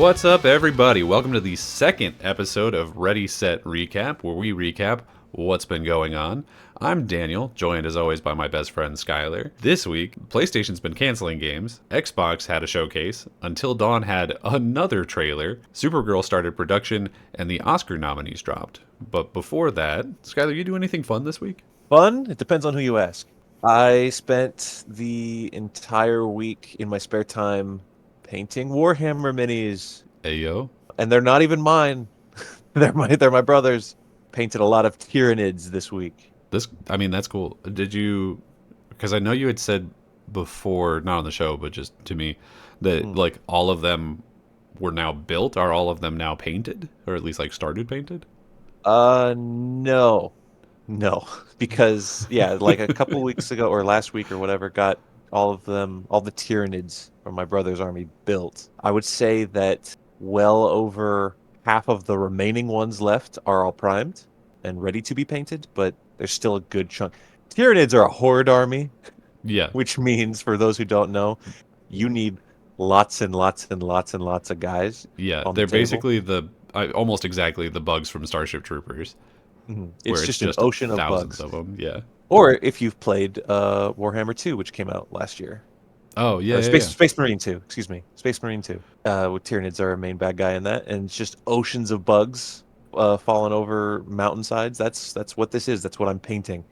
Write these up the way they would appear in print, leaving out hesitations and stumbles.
What's up, everybody? Welcome to the second episode of Ready, Set, Recap, where we recap what's been going on. I'm Daniel, joined as always by my best friend Skyler. This week, PlayStation's been canceling games, Xbox had a showcase, Until Dawn had another trailer, Supergirl started production, and the Oscar nominees dropped. But before that, Skyler, you do anything fun this week? Fun? It depends on who you ask. I spent the entire week in my spare time painting Warhammer minis, Ayo. and they're not even mine. They're my brother's. Painted a lot of Tyranids this week. That's cool. Did you, because I know you had said before, not on the show, but just to me, that like all of them were now built. Are all of them now painted, or at least like started painted? No, no, because yeah, like a couple weeks ago or last week or whatever, got all of them, all the Tyranids from my brother's army built. I would say that well over half of the remaining ones left are all primed and ready to be painted, but there's still a good chunk. Tyranids are a horde army, Yeah, which means, for those who don't know, you need lots and lots and lots and lots of guys yeah. on the They're table. basically almost exactly the bugs from Starship Troopers, It's where it's just an just ocean of thousands bugs. of them. Yeah. Or if you've played Warhammer 2, which came out last year. Oh yeah, Or yeah, yeah. Space Marine 2, excuse me. Space Marine 2. With Tyranids are a main bad guy in that, and it's just oceans of bugs falling over mountainsides. That's what this is. That's what I'm painting.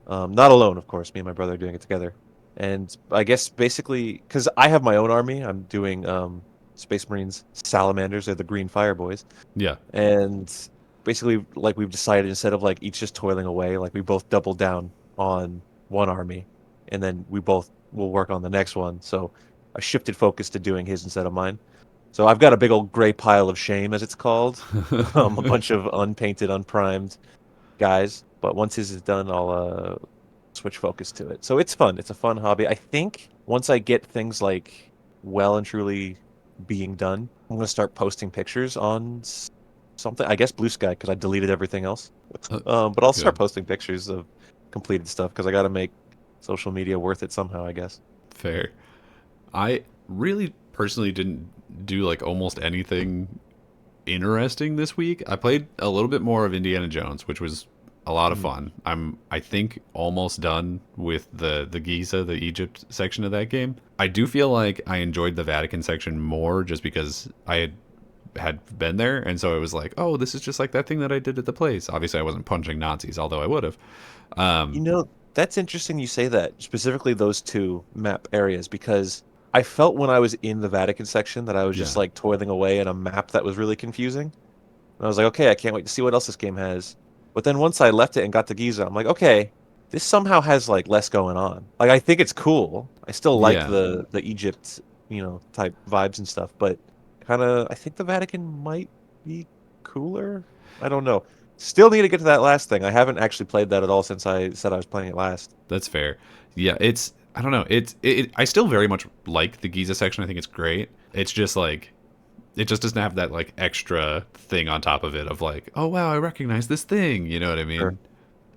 Not alone, of course. Me and my brother are doing it together. And I guess basically, because I have my own army, I'm doing Space Marines Salamanders. They're the Green Fire Boys. Yeah. And basically, like we've decided, instead of like each just toiling away, like we both double down on one army, and then we both will work on the next one. So I shifted focus to doing his instead of mine. So I've got a big old gray pile of shame, as it's called, a bunch of unpainted, unprimed guys. But once his is done, I'll switch focus to it. So it's fun. It's a fun hobby. I think once I get things like well and truly being done, I'm gonna start posting pictures on something. I guess Blue Sky, because I deleted everything else. But I'll start Good. posting pictures of completed stuff because I got to make social media worth it somehow, I guess. Fair. I really personally didn't do like almost anything interesting this week. I played a little bit more of Indiana Jones, which was a lot of Mhm. fun. I think almost done with the Giza, the Egypt section of that game. I do feel like I enjoyed the Vatican section more just because I had been there, and so it was like, oh, this is just like that thing that I did at the place. Obviously, I wasn't punching Nazis, although I would have. You Um, know, that's interesting you say that, specifically those two map areas, because I felt when I was in the Vatican section that I was just yeah, like toiling away at a map that was really confusing. And I was like, okay, I can't wait to see what else this game has. But then once I left it and got to Giza, I'm like, okay, this somehow has like less going on. Like I think it's cool. I still like yeah. the Egypt, type vibes and stuff, but kind of I think the Vatican might be cooler. I don't know. Still need to get to that last thing. I haven't actually played that at all since I said I was playing it last. That's fair. Yeah, it's I don't know. I still very much like the Giza section. I think it's great. It's just like it just doesn't have that like extra thing on top of it of like, oh wow, I recognize this thing. You know what I Sure. mean?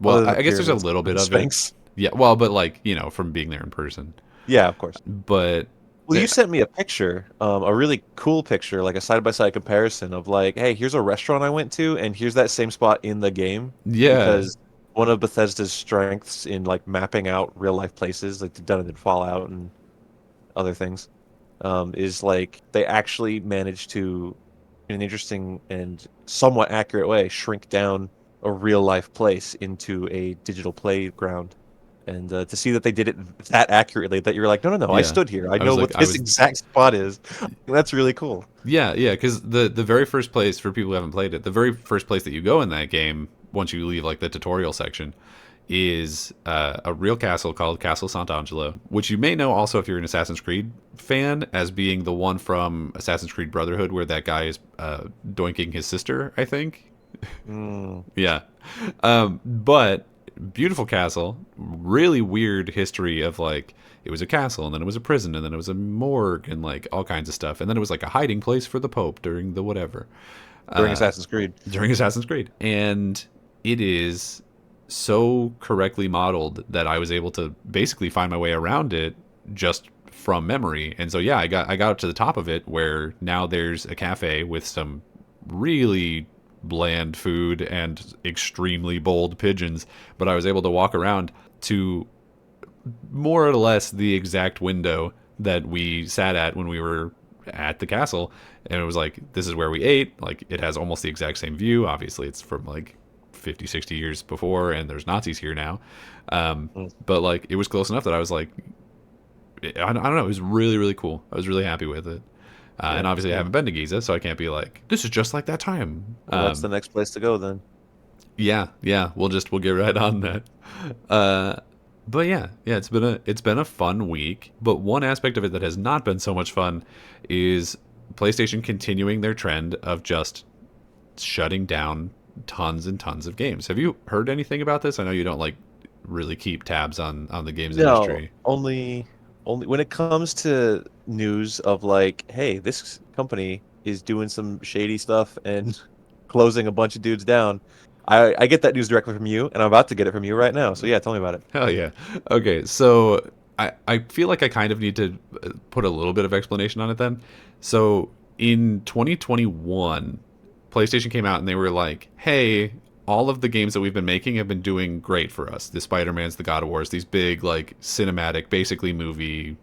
Well, Other than the I guess there's a pyramids little or bit the of it. Sphinx. Yeah, well, but like, from being there in person. Yeah, of course. But Well, eh, you sent me a picture, a really cool picture, like a side-by-side comparison of like, hey, here's a restaurant I went to, and here's that same spot in the game. yeah, Because one of Bethesda's strengths in like mapping out real-life places, like they've done it in Fallout and other things, is like they actually managed to, in an interesting and somewhat accurate way, shrink down a real-life place into a digital playground. And to see that they did it that accurately, that you're like, no, no, no, I yeah. stood here. I I know was like, what this exact spot is. That's really cool. yeah, yeah, because the very first place for people who haven't played it, the very first place that you go in that game once you leave like the tutorial section is a real castle called Castle Sant'Angelo, which you may know also if you're an Assassin's Creed fan as being the one from Assassin's Creed Brotherhood where that guy is doinking his sister, I think. Mm, Yeah. But beautiful castle, really weird history of like it was a castle and then it was a prison and then it was a morgue and like all kinds of stuff. And then it was like a hiding place for the Pope during the whatever. during Uh, Assassin's Creed. during Assassin's Creed. And it is so correctly modeled that I was able to basically find my way around it just from memory. And so yeah, I got up to the top of it where now there's a cafe with some really bland food and extremely bold pigeons, but I was able to walk around to more or less the exact window that we sat at when we were at the castle, and it was like, this is where we ate. Like, it has almost the exact same view. Obviously it's from like 50, 60 years before, and there's Nazis here now. Mm. But like, it was close enough that I was like, I don't know, it was really, really cool. I was really happy with it. Yeah, And obviously I yeah. haven't been to Giza, so I can't be like, this is just like that time. Well, that's the next place to go then. Yeah, we'll get right on that. Uh, but yeah, it's been a fun week. But one aspect of it that has not been so much fun is PlayStation continuing their trend of just shutting down tons and tons of games. Have you heard anything about this? I know you don't like really keep tabs on the games No, industry. only when it comes to news of like, hey, this company is doing some shady stuff and closing a bunch of dudes down. I get that news directly from you, and I'm about to get it from you right now. So yeah, tell me about it. Hell yeah. Okay, so I feel like I kind of need to put a little bit of explanation on it then. So in 2021, PlayStation came out and they were like, hey, all of the games that we've been making have been doing great for us. The Spider-Mans, the God of Wars, these big, like, cinematic, basically movie,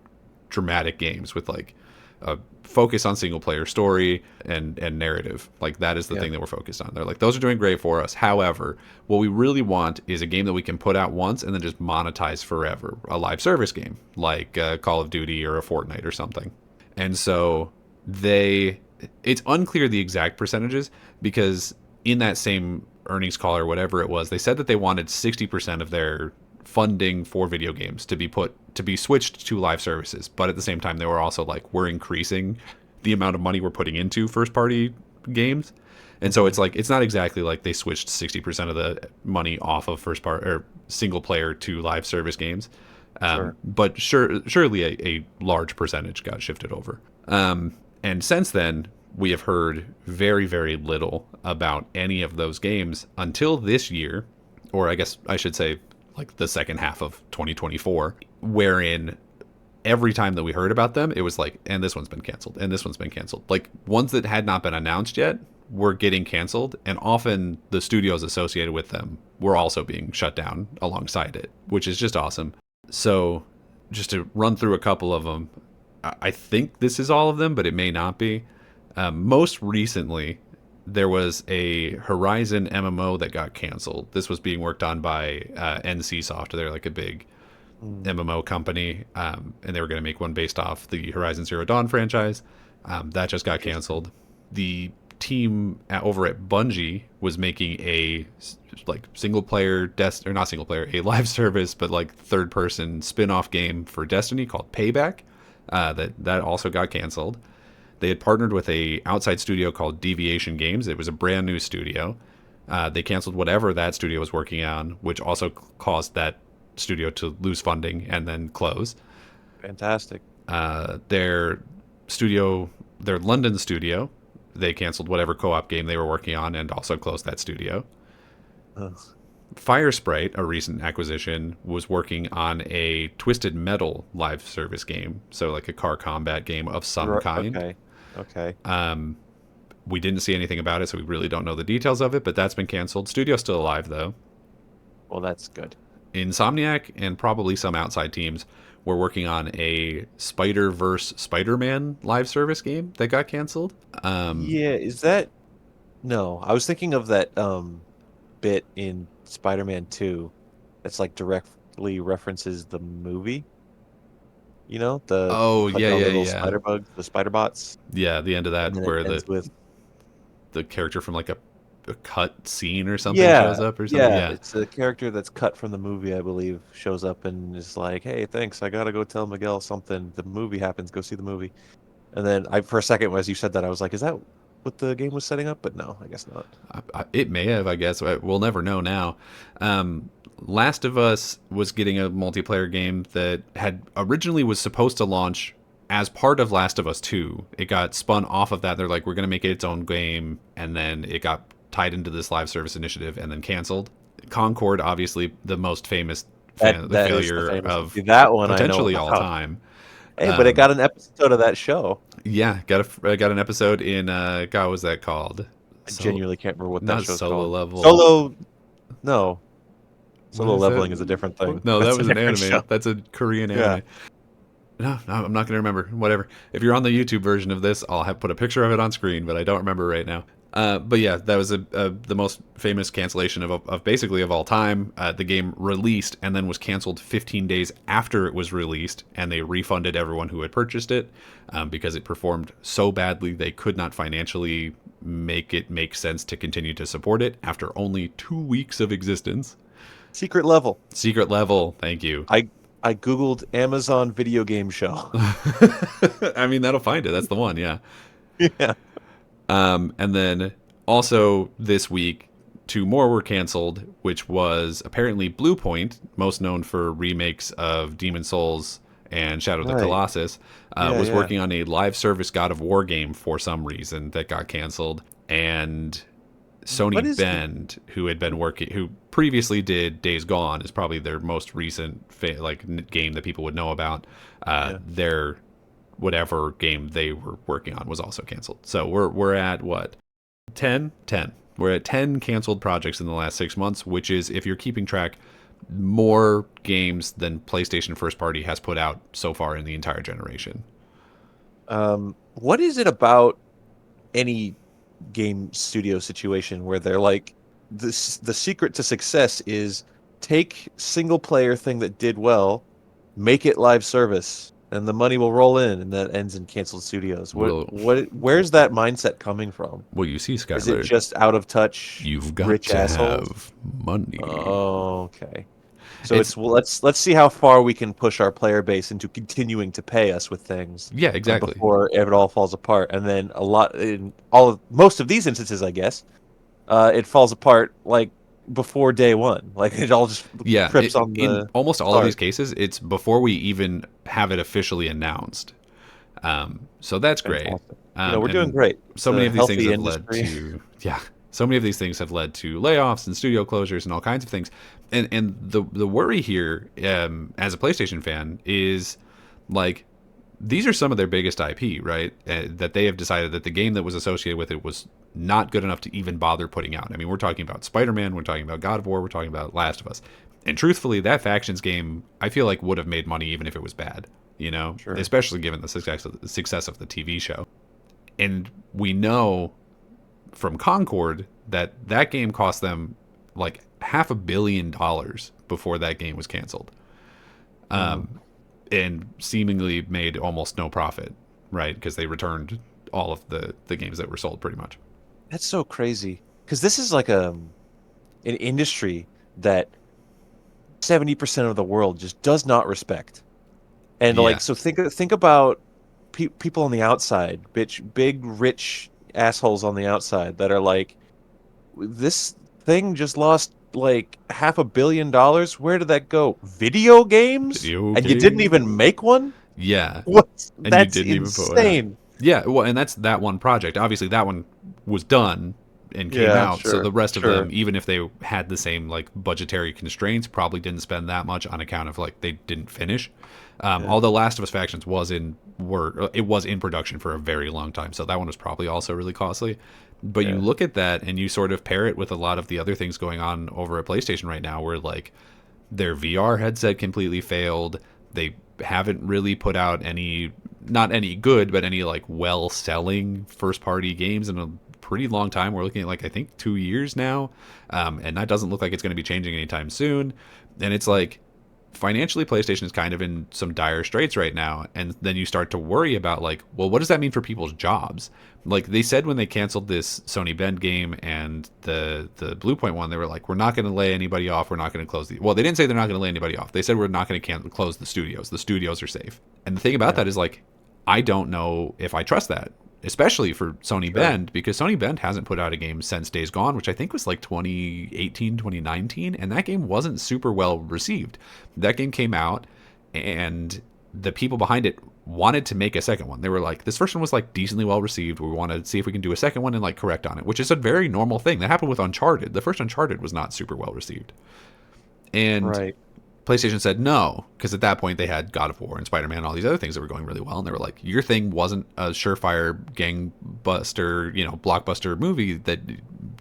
dramatic games with, like, a focus on single player story and narrative. Like, that is the Yeah. thing that we're focused on. They're like, those are doing great for us. However, what we really want is a game that we can put out once and then just monetize forever. A live service game, like Call of Duty or a Fortnite or something. And so they, it's unclear the exact percentages because in that same earnings call or whatever it was, they said that they wanted 60% of their funding for video games to be switched to live services. But at the same time, they were also like, we're increasing the amount of money we're putting into first party games. And so it's Mhm. like, it's not exactly like they switched 60% of the money off of first part or single player to live service games. Sure. But surely a large percentage got shifted over. And since then, we have heard very, very little about any of those games until this year, or I guess I should say like the second half of 2024, wherein every time that we heard about them, it was like, and this one's been canceled, and this one's been canceled. Like ones that had not been announced yet were getting canceled, and often the studios associated with them were also being shut down alongside it, which is just awesome. So, just to run through a couple of them, I think this is all of them, but it may not be. Most recently, there was a Horizon MMO that got canceled. This was being worked on by NC Soft. They're like a big Mm. MMO company, and they were going to make one based off the Horizon Zero Dawn franchise. That just got canceled. The team over at Bungie was making a like single player or not single player, a live service, but like third person spin off game for Destiny called Payback. That also got canceled. They had partnered with a outside studio called Deviation Games. It was a brand new studio. They canceled whatever that studio was working on, which also caused that studio to lose funding and then close. Fantastic. Their studio, their London studio, they canceled whatever co-op game they were working on and also closed that studio. Ugh. Firesprite, a recent acquisition, was working on a Twisted Metal live service game, so like a car combat game of some kind. Okay. Okay. We didn't see anything about it, so we really don't know the details of it, but that's been canceled. Studio's still alive, though. Well, that's good. Insomniac and probably some outside teams were working on a Spider-Verse Spider-Man live service game that got canceled. Yeah, is that no, I was thinking of that bit in Spider-Man 2 that's like directly references the movie. You know, the Oh, like yeah, the yeah, little yeah. spider bugs, the spider bots, Yeah, the end of and that then it where ends with the character from like a cut scene or something shows yeah, up or something. yeah, Yeah. it's a character that's cut from the movie, I believe, shows up and is like, "Hey, thanks. I gotta go tell Miguel something. The movie happens. Go see the movie." And then I, for a second, as you said that, I was like, "Is that what the game was setting up?" But no, I guess not. It may have, I guess. We'll never know now. Last of Us was getting a multiplayer game that had originally was supposed to launch as part of Last of Us 2. It got spun off of that. They're like, we're going to make it its own game. And then it got tied into this live service initiative and then canceled. Concord, obviously, the most famous That the that is the failure famous. of That one I know potentially all about. time. Hey, but I got an episode of that show. Yeah, got an episode in God, what was that called? I So genuinely can't remember what that not show's Solo called. Level. Solo, no, What Solo is Leveling is a that? different thing. No, that That's a was an different show. anime. That's a Korean Yeah. anime. No, I'm not gonna remember. Whatever. If you're on the YouTube version of this, I'll have put a picture of it on screen, but I don't remember right now. But yeah, that was the most famous cancellation of basically of all time. The game released and then was canceled 15 days after it was released, and they refunded everyone who had purchased it because it performed so badly they could not financially make it make sense to continue to support it after only 2 weeks of existence. Secret Level. Secret Level, thank you. I googled Amazon video game show. I mean, that'll find it. That's the one, yeah. Yeah. And then also this week, two more were canceled, which was apparently Blue Point, most known for remakes of Demon Souls and Shadow of the Right. Colossus, Yeah, was yeah. working on a live service God of War game for some reason that got canceled. And What Sony is Bend, who had been working, who previously did Days Gone, is probably their most recent game that people would know about. Yeah. Their whatever game they were working on was also canceled. So we're at what 10? 10. We're at 10 canceled projects in the last 6 months, which is, if you're keeping track, more games than PlayStation first party has put out so far in the entire generation. What is it about any game studio situation where they're like, the secret to success is take single player thing that did well, make it live service, and the money will roll in, and that ends in canceled studios. Well- Where's that mindset coming from? Well, you see, Is Skyler, it just out of touch you've got rich to assholes? have money. Oh, okay. So It's- well, let's see how far we can push our player base into continuing to pay us with things. Yeah, exactly. Before it all falls apart, and then most of these instances, I guess, it falls apart like before day one. Like it all just Yeah, trips on the. in almost all of start. these cases, it's before we even have it officially announced. So that's great. Fantastic. We're doing and great. So It's many a of these things healthy have led industry. to so many of these things have led to layoffs and studio closures and all kinds of things. And the worry here, as a PlayStation fan, is like these are some of their biggest IP, right? That they have decided that the game that was associated with it was not good enough to even bother putting out. I mean, we're talking about Spider-Man, we're talking about God of War, we're talking about Last of Us. And truthfully, that Factions game, I feel like would have made money even if it was bad, Sure. especially given the success of the TV show. And we know from Concord that game cost them like $500 million before that game was canceled. And seemingly made almost no profit, right? Because they returned all of the games that were sold pretty much. That's so crazy because this is like an industry that 70% of the world just does not respect. And Yeah. so think about people on the outside, big rich assholes on the outside that are like, this thing just lost like $500 million. Where did that go? Video games? Video And you didn't games? even make one? Yeah. What? And That's you didn't even put one out. insane. Yeah, well, and that's that one project. Obviously, that one was done and came Yeah, out. So sure, the rest of sure. them, even if they had the same like budgetary constraints, probably didn't spend that much on account of like they didn't finish. Although Last of Us Factions was in production for a very long time, so that one was probably also really costly. But you Yeah. look at that and you sort of pair it with a lot of the other things going on over at PlayStation right now, where like their VR headset completely failed. They haven't really put out not any good, but any like well-selling first-party games in a pretty long time. We're looking at like I think 2 years now, and that doesn't look like it's going to be changing anytime soon. And it's like financially, PlayStation is kind of in some dire straits right now. And then you start to worry about like, well, what does that mean for people's jobs? Like they said when they canceled this Sony Bend game and the Blue Point one, they were like, we're not going to lay anybody off. We're not going to close the. Well, they didn't say they're not going to lay anybody off. They said we're not going to close the studios. The studios are safe. And the thing about that is like, I don't know if I trust that, especially for Sony Bend, because Sony Bend hasn't put out a game since Days Gone, which I think was like 2018, 2019, and that game wasn't super well received. That game came out, and the people behind it wanted to make a second one. They were like, this first one was like decently well received. We want to see if we can do a second one and like correct on it, which is a very normal thing. That happened with Uncharted. The first Uncharted was not super well received. And Right. PlayStation said no, because at that point they had God of War and Spider-Man and all these other things that were going really well, and they were like, your thing wasn't a surefire gangbuster, blockbuster movie that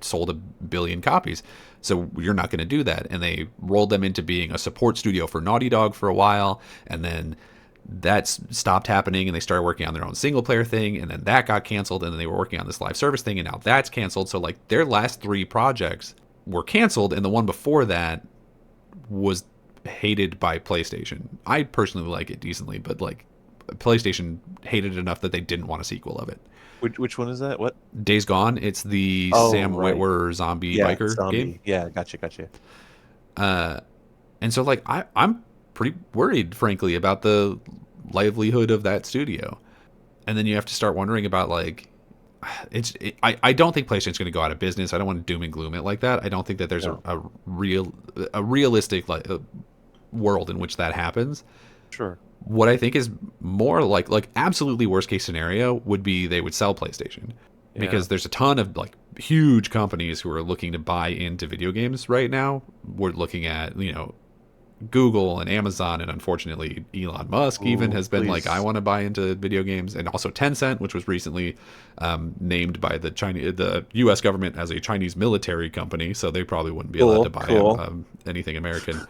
sold 1 billion copies, so you're not going to do that. And they rolled them into being a support studio for Naughty Dog for a while, and then that stopped happening, and they started working on their own single player thing, and then that got canceled, and then they were working on this live service thing, and now that's canceled. So like their last 3 projects were canceled, and the one before that was hated by PlayStation. I personally like it decently, but like PlayStation hated it enough that they didn't want a sequel of it. Which one is that? What? Days Gone. It's the Sam Witwer zombie biker game. Yeah, gotcha. And so like I'm pretty worried, frankly, about the livelihood of that studio. And then you have to start wondering about like I don't think PlayStation's going to go out of business. I don't want to doom and gloom it like that. I don't think that there's a realistic world in which that happens. Sure. What I think is more like absolutely worst case scenario would be they would sell PlayStation, because there's a ton of like huge companies who are looking to buy into video games right now. We're looking at Google and Amazon, and unfortunately Elon Musk even has been like, I want to buy into video games, and also Tencent, which was recently named by the U.S. government as a Chinese military company, so they probably wouldn't be allowed to buy anything American.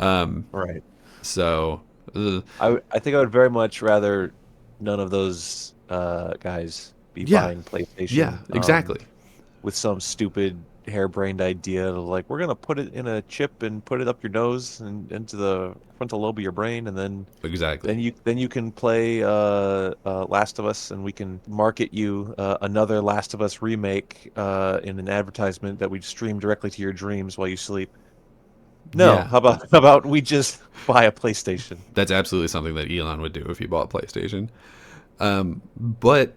Right. So I think I would very much rather none of those guys be buying PlayStation. Yeah, exactly. With some stupid harebrained idea of like, we're gonna put it in a chip and put it up your nose and into the frontal lobe of your brain, and then then you can play Last of Us, and we can market you another Last of Us remake in an advertisement that we stream directly to your dreams while you sleep. No, how about we just buy a PlayStation? That's absolutely something that Elon would do if he bought PlayStation. But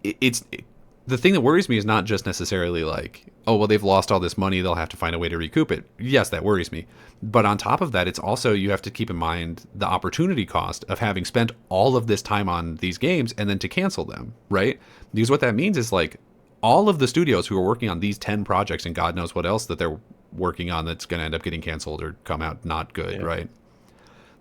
it's the thing that worries me is not just necessarily like, oh, well, they've lost all this money, they'll have to find a way to recoup it. Yes, that worries me. But on top of that, it's also, you have to keep in mind the opportunity cost of having spent all of this time on these games and then to cancel them, right? Because what that means is like all of the studios who are working on these 10 projects and God knows what else that they're working on that's going to end up getting canceled or come out not good, right?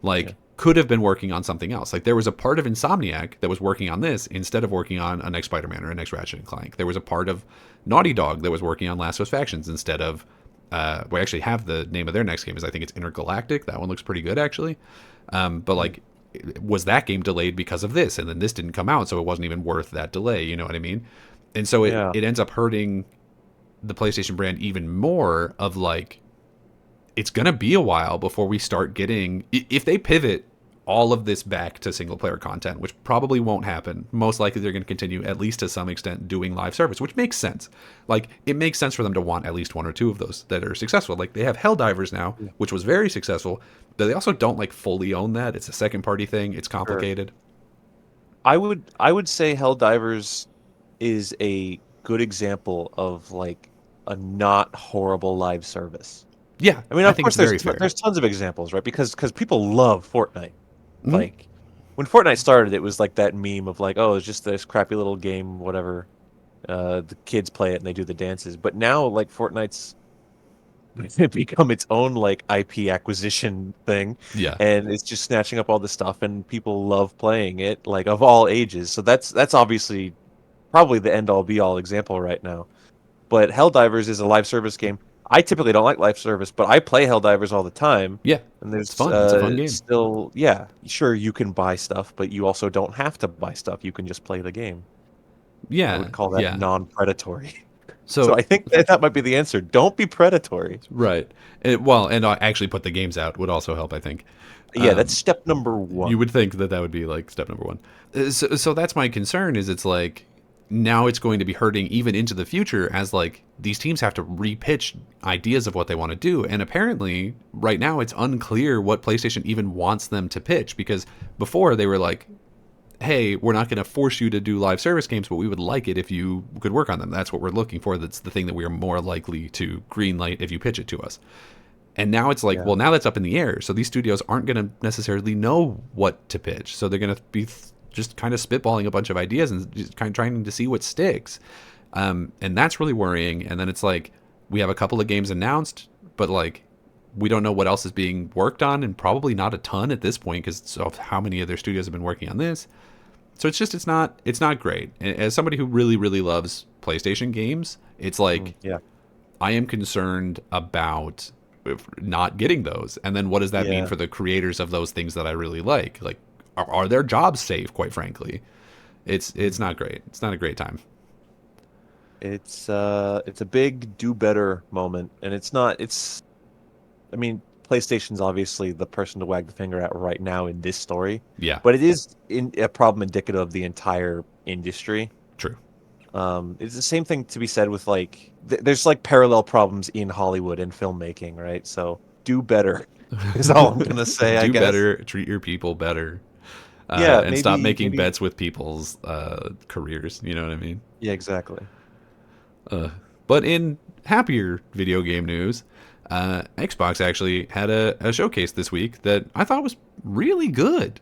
Like, could have been working on something else. Like, there was a part of Insomniac that was working on this instead of working on a next Spider-Man or a next Ratchet and Clank. There was a part of Naughty Dog that was working on Last of Us Factions instead of we actually have the name of their next game is, I think it's Intergalactic. That one looks pretty good, actually. But like, was that game delayed because of this? And then this didn't come out, so it wasn't even worth that delay. You know what I mean? And so it ends up hurting the PlayStation brand even more of like, it's going to be a while before we start getting, if they pivot all of this back to single player content, which probably won't happen. Most likely they're going to continue, at least to some extent, doing live service, which makes sense. Like, it makes sense for them to want at least 1 or 2 of those that are successful. Like, they have Helldivers now, which was very successful, but they also don't like fully own that. It's a second party thing. It's complicated. Sure. I would say Helldivers is a good example of like a not horrible live service. Yeah, I mean, of course, there's tons of examples, right? Because people love Fortnite. Mm-hmm. Like, when Fortnite started, it was like that meme of like, oh, it's just this crappy little game, whatever. The kids play it and they do the dances. But now, like, Fortnite's become its own like IP acquisition thing. Yeah, and it's just snatching up all the stuff, and people love playing it, like of all ages. So that's obviously probably the end all be all example right now. But Helldivers is a live service game. I typically don't like live service, but I play Helldivers all the time. Yeah, and there's it's fun. It's a fun game. Still, sure, you can buy stuff, but you also don't have to buy stuff. You can just play the game. Yeah, I would call that non-predatory. So I think that might be the answer. Don't be predatory. Right. And actually put the games out would also help, I think. Yeah, that's step number 1. You would think that would be like step number 1. So that's my concern, is it's like, now it's going to be hurting even into the future as like these teams have to repitch ideas of what they want to do. And apparently right now it's unclear what PlayStation even wants them to pitch, because before they were like, hey, we're not going to force you to do live service games, but we would like it if you could work on them. That's what we're looking for. That's the thing that we are more likely to greenlight if you pitch it to us. And now it's like, well, now that's up in the air. So these studios aren't going to necessarily know what to pitch. So they're going to be just kind of spitballing a bunch of ideas and just kind of trying to see what sticks. And that's really worrying. And then it's like, we have a couple of games announced, but like, we don't know what else is being worked on, and probably not a ton at this point because of how many other studios have been working on this. So it's not great. And as somebody who really really loves PlayStation games, it's like Yeah. I am concerned about not getting those. And then what does that mean Yeah. for the creators of those things that I really like? Like, are their jobs safe? Quite frankly, it's not great. It's not a great time. It's a big do better moment, and it's not. It's I mean, PlayStation's obviously the person to wag the finger at right now in this story, Yeah, but it is a problem indicative of the entire industry. true. It's the same thing to be said with like there's like parallel problems in Hollywood and filmmaking, right? So do better is all I'm gonna say, I Do guess. better. Treat your people better. Yeah, And stop making bets with people's careers. You know what I mean? yeah, exactly. But in happier video game news, Xbox actually had a showcase this week that I thought was really good.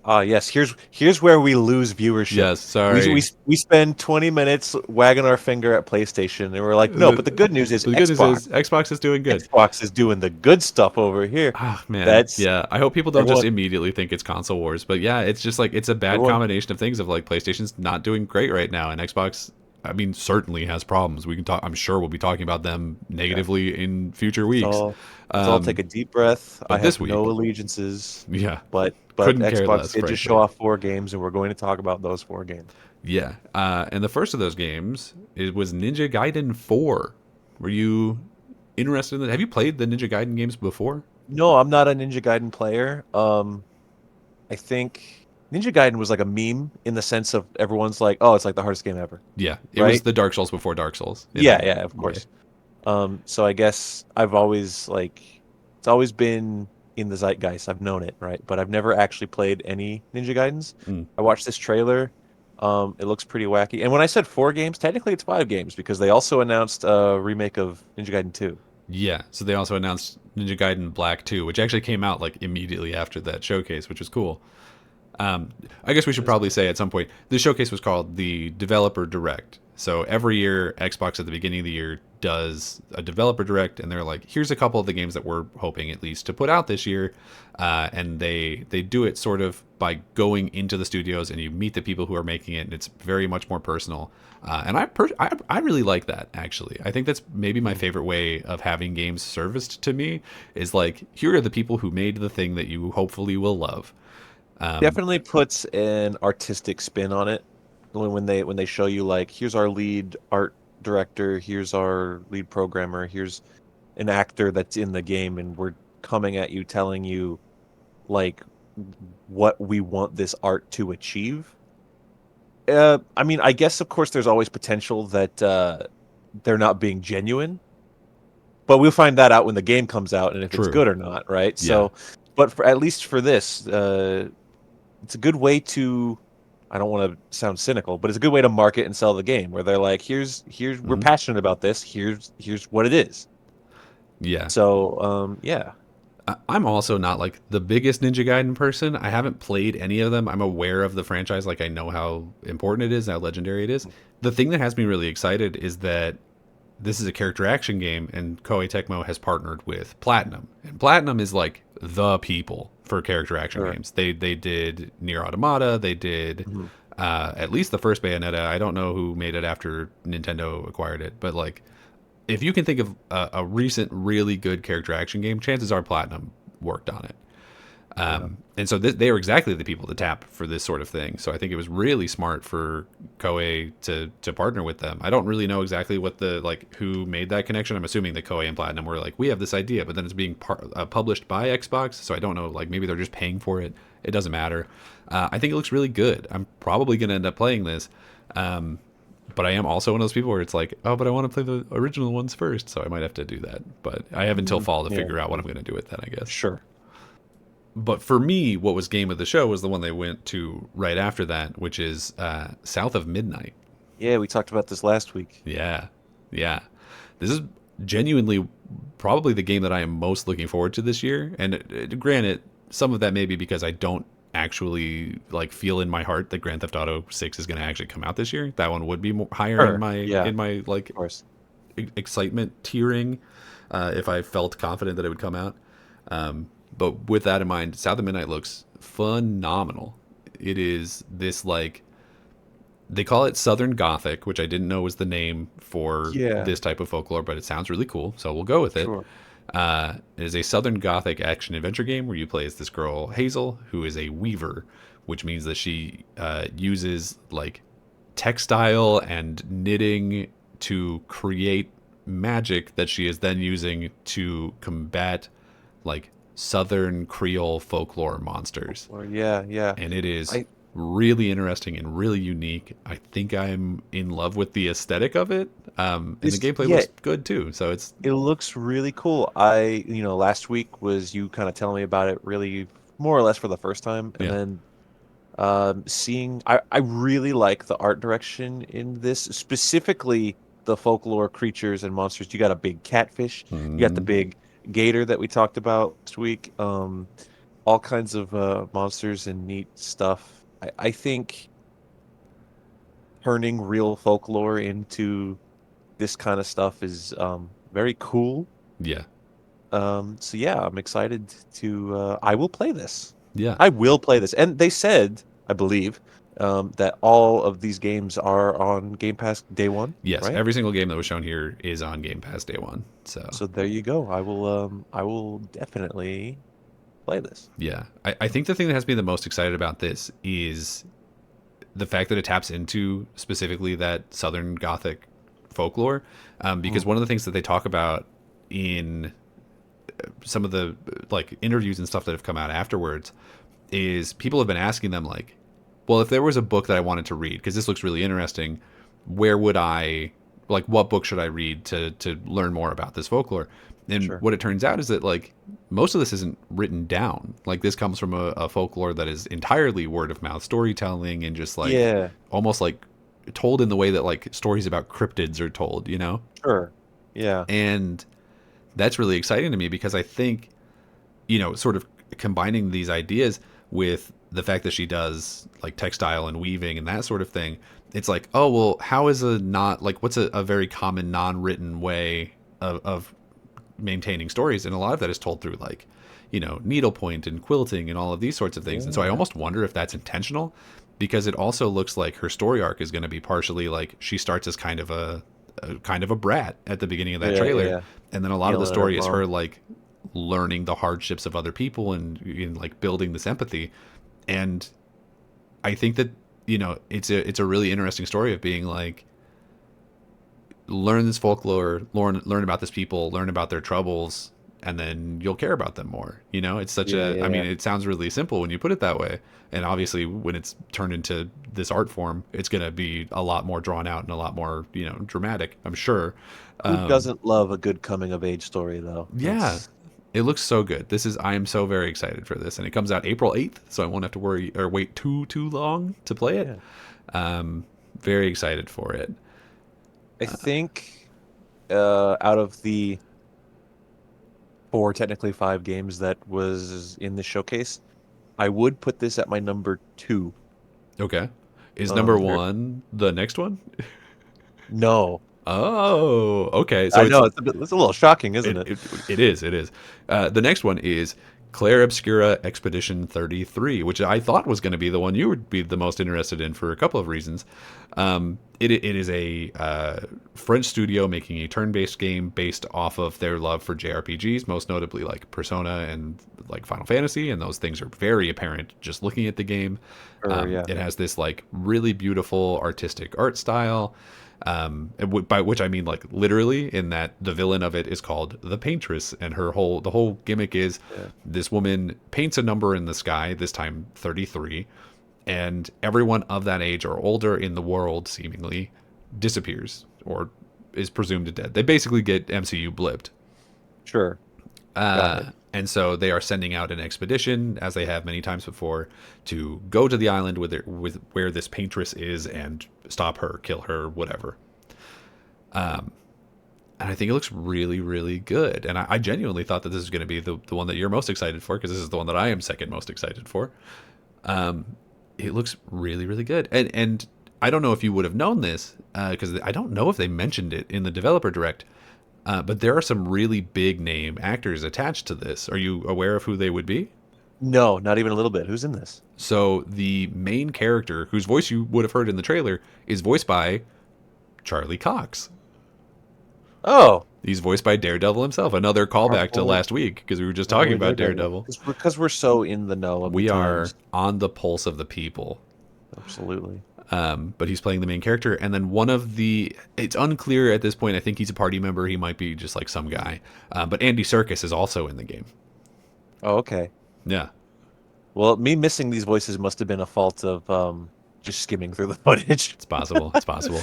Yes, here's where we lose viewership. Yes, sorry. We spend 20 minutes wagging our finger at PlayStation, and we're like, no, but the good news is But the good news Xbox. is Xbox is doing good. Xbox is doing the good stuff over here. Ah, man. That's Yeah, I hope people don't just everyone. immediately think it's console wars. But yeah, it's just like it's a bad Everyone. combination of things of like PlayStation's not doing great right now, and Xbox, I mean, certainly has problems. We can talk. I'm sure we'll be talking about them negatively in future weeks. Let's all take a deep breath. I But this have week, no allegiances, yeah, but couldn't care Xbox less, did just frankly. show off 4 games, and we're going to talk about those 4 games. Yeah, and the first of those games it was Ninja Gaiden 4. Were you interested in that? Have you played the Ninja Gaiden games before? No, I'm not a Ninja Gaiden player. I think Ninja Gaiden was like a meme in the sense of everyone's like, oh, it's like the hardest game ever, Yeah, it was right? the Dark Souls before Dark Souls. Yeah, yeah, of Yeah. course. So I guess I've always like it's always been in the zeitgeist. I've known it, right? But I've never actually played any Ninja Gaidens. Mm. I watched this trailer. It looks pretty wacky. And when I said 4 games, technically it's 5 games because they also announced a remake of Ninja Gaiden 2. Yeah, so they also announced Ninja Gaiden Black 2, which actually came out like immediately after that showcase, which was cool. I guess we should probably say at some point the showcase was called the Developer Direct. So every year, Xbox at the beginning of the year does a Developer Direct, and they're like, "Here's a couple of the games that we're hoping at least to put out this year," and they do it sort of by going into the studios and you meet the people who are making it, and it's very much more personal. And I really like that actually. I think that's maybe my favorite way of having games serviced to me is like, here are the people who made the thing that you hopefully will love. Definitely puts an artistic spin on it when they show you like here's our lead art director, here's our lead programmer, here's an actor that's in the game, and we're coming at you telling you like what we want this art to achieve. I mean, I guess of course there's always potential that they're not being genuine, but we'll find that out when the game comes out and if it's True. good or not, right? Yeah. So, but at least for this, it's a good way to. I don't want to sound cynical, but it's a good way to market and sell the game, where they're like, "Here's we're passionate about this. Here's what it is." Yeah. So, yeah, I'm also not like the biggest Ninja Gaiden person. I haven't played any of them. I'm aware of the franchise, like I know how important it is, how legendary it is. The thing that has me really excited is that this is a character action game, and Koei Tecmo has partnered with Platinum, and Platinum is like the people for character action Sure. games. They did Nier Automata. They did at least the first Bayonetta. I don't know who made it after Nintendo acquired it, but like if you can think of a recent really good character action game, chances are Platinum worked on it. And so they are exactly the people to tap for this sort of thing. So I think it was really smart for Koei to partner with them. I don't really know exactly what the like who made that connection. I'm assuming that Koei and Platinum were like, we have this idea, but then it's being published by Xbox. So I don't know, like maybe they're just paying for it. It doesn't matter. I think it looks really good. I'm probably going to end up playing this. But I am also one of those people where it's like, oh, but I want to play the original ones first. So I might have to do that. But I have until fall to figure out what I'm going to do with that, I guess. sure. But for me, what was game of the show was the one they went to right after that, which is South of Midnight. Yeah, we talked about this last week. Yeah. Yeah. This is genuinely probably the game that I am most looking forward to this year. And granted, some of that may be because I don't actually like feel in my heart that Grand Theft Auto 6 is going to actually come out this year. That one would be higher Sure. in my Yeah. in my like Of course. excitement tiering. if I felt confident that it would come out. But with that in mind, South of Midnight looks phenomenal. It is this like they call it Southern Gothic, which I didn't know was the name for Yeah, this type of folklore, but it sounds really cool, so we'll go with it. sure. It is a Southern Gothic action adventure game where you play as this girl Hazel, who is a weaver, which means that she uses like textile and knitting to create magic that she is then using to combat like Southern Creole folklore monsters. Or yeah, yeah. And it is I really interesting and really unique. I think I'm in love with the aesthetic of it, and the this gameplay yeah, looks good too. So it's it looks really cool. Last week was you kind of telling me about it really more or less for the first time, and yeah, then seeing I really like the art direction in this, specifically the folklore creatures and monsters. You got a big catfish, you got the mm, big gator that we talked about last week, all kinds of monsters and neat stuff. I think turning real folklore into this kind of stuff is very cool. yeah, So yeah, I'm excited to I will play this. yeah. I will play this. And they said, I believe, that all of these games are on Game Pass day one, Yes, right? every single game that was shown here is on Game Pass day one. So So there you go. I will definitely play this. yeah, I think the thing that has me the most excited about this is the fact that it taps into specifically that Southern Gothic folklore, because Mm, one of the things that they talk about in some of the like interviews and stuff that have come out afterwards is people have been asking them like, well, if there was a book that I wanted to read because this looks really interesting, where would I like what book should I read to learn more about this folklore? And sure. what it turns out is that like most of this isn't written down. Like this comes from a folklore that is entirely word of mouth storytelling and just like Yeah, almost like told in the way that like stories about cryptids are told, you know? sure. Yeah. And that's really exciting to me because I think, sort of combining these ideas with the fact that she does like textile and weaving and that sort of thing, it's like, oh, well, how is a not like what's a very common non written way of maintaining stories? And a lot of that is told through like, needlepoint and quilting and all of these sorts of things. And so I Yeah. almost wonder if that's intentional because it also looks like her story arc is going to be partially like she starts as kind of a brat at the beginning of that Yeah, trailer, yeah. and then a lot of the Yelling at her story is mom. her like learning the hardships of other people and in like building this empathy. And I think that it's a really interesting story of being like learn this folklore, learn about this people, learn about their troubles, and then you'll care about them more. It's such Yeah, a yeah, I mean yeah. it sounds really simple when you put it that way, and obviously when it's turned into this art form it's going to be a lot more drawn out and a lot more dramatic, I'm sure. Who um doesn't love a good coming of age story though? yeah, That's it looks so good. I am so very excited for this, and it comes out April 8th, so I won't have to worry or wait too long to play it. yeah. um Very excited for it. I think out of the four, technically five games that was in the showcase, I would put this at my number two. Okay. Is number There, one the next one? no, Oh, okay. So I know it's a little shocking, isn't it it? it, it is. The next one is Claire Obscura Expedition 33, which I thought was going to be the one you would be the most interested in for a couple of reasons. It is a French studio making a turn-based game based off of their love for JRPGs, most notably like Persona and like Final Fantasy, and those things are very apparent just looking at the game. Or yeah, It has this like really beautiful artistic art style, by which I mean like literally in that the villain of it is called the Paintress, and the whole gimmick is yeah, this woman paints a number in the sky, this time 33, and everyone of that age or older in the world seemingly disappears or is presumed dead. They basically get MCU blipped. sure, got it. And so they are sending out an expedition, as they have many times before, to go to the island with where this paintress is and stop her, kill her, whatever. And I think it looks really, really good. And I genuinely thought that this is going to be the one that you're most excited for, because this is the one that I am second most excited for. It looks really, really good. And I don't know if you would have known this, because I don't know if they mentioned it in the developer direct, But there are some really big name actors attached to this. Are you aware of who they would be? No, not even a little bit. Who's in this? So the main character, whose voice you would have heard in the trailer, is voiced by Charlie Cox. Oh, He's voiced by Daredevil himself. Another our callback to boy, last week because we were just our talking boy about Daredevil. Daredevil. Because we're so in the know of the We are times. on the pulse of the people. Absolutely. But he's playing the main character. And then it's unclear at this point. I think he's a party member. He might be just like some guy. But Andy Serkis is also in the game. Oh, okay. Yeah. Well, me missing these voices must have been a fault of just skimming through the footage. It's possible. It's possible.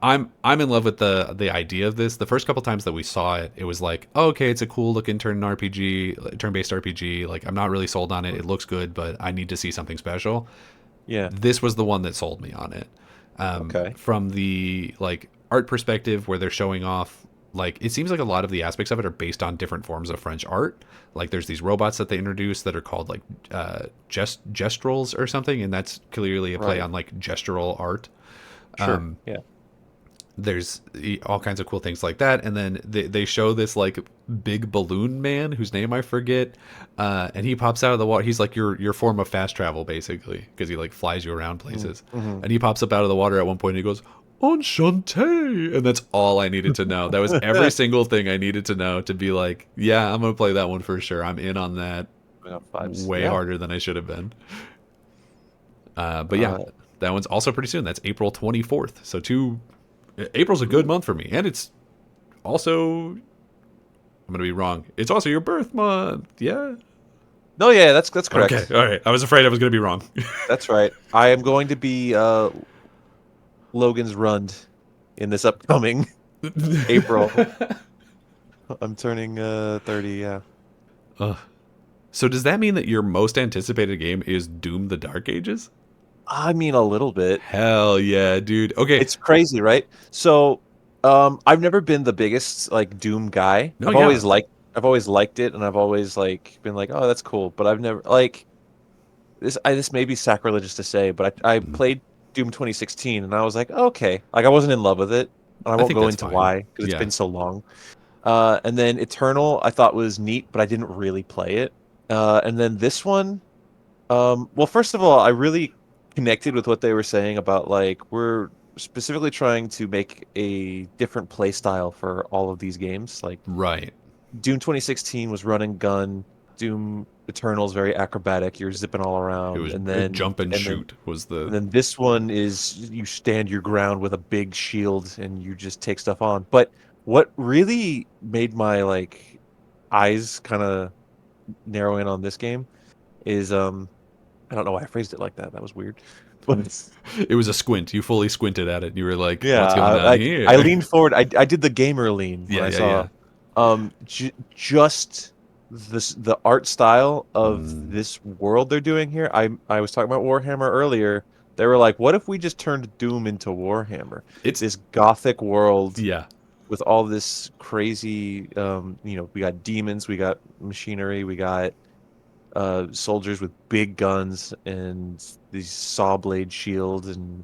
I'm in love with the idea of this. The first couple times that we saw it, it was like, oh, okay, it's a cool looking turn-based RPG. Like, I'm not really sold on it. It looks good, but I need to see something special. Yeah. This was the one that sold me on it. Okay. From the like art perspective, where they're showing off, like it seems like a lot of the aspects of it are based on different forms of French art. Like there's these robots that they introduced that are called like gestrels or something, and that's clearly a play Right. on like gestural art. Sure. Yeah. There's all kinds of cool things like that, and then they show this like big balloon man whose name I forget, and he pops out of the water. He's like your form of fast travel basically, because he like flies you around places. Mm-hmm. And he pops up out of the water at one point and he goes enchanté, and that's all I needed to know. That was every single thing I needed to know to be like, yeah, I'm gonna play that one for sure. I'm in on that way Yeah. harder than I should have been. But yeah, that one's also pretty soon. That's April 24th. So April's a good month for me, and it's also, I'm gonna be wrong, it's also your birth month. Yeah. No, yeah, that's correct. Okay. All right. I was afraid I was gonna be wrong. That's right. I am going to be Logan's Rund in this upcoming April. I'm turning 30. Yeah. So does that mean that your most anticipated game is Doom: The Dark Ages? I mean, a little bit. Hell yeah, dude. Okay. It's crazy, right? So, I've never been the biggest like Doom guy. No, I've yeah. always liked it, and I've always like been like, oh, that's cool. But I've never like this may be sacrilegious to say, but I played Doom 2016, and I was like, okay, like I wasn't in love with it, and I won't think go that's into fine. why because it's Yeah. been so long. And then Eternal, I thought was neat, but I didn't really play it. And then this one, well, first of all, I really connected with what they were saying about like we're specifically trying to make a different play style for all of these games. Like Right. Doom 2016 was run and gun. Doom Eternal is very acrobatic. You're zipping all around, It was and then jump and then- shoot was the. and then this one is you stand your ground with a big shield and you just take stuff on. But what really made my like eyes kind of narrow in on this game is I don't know why I phrased it like that. That was weird. But It was a squint. You fully squinted at it. And you were like, yeah, "What's going on here?" I leaned forward. I did the gamer lean when Yeah, I yeah, saw just the art style of Mm. this world they're doing here. I was talking about Warhammer earlier. They were like, what if we just turned Doom into Warhammer? It's This gothic world yeah. with all this crazy we got demons, we got machinery, we got soldiers with big guns and these saw blade shields, and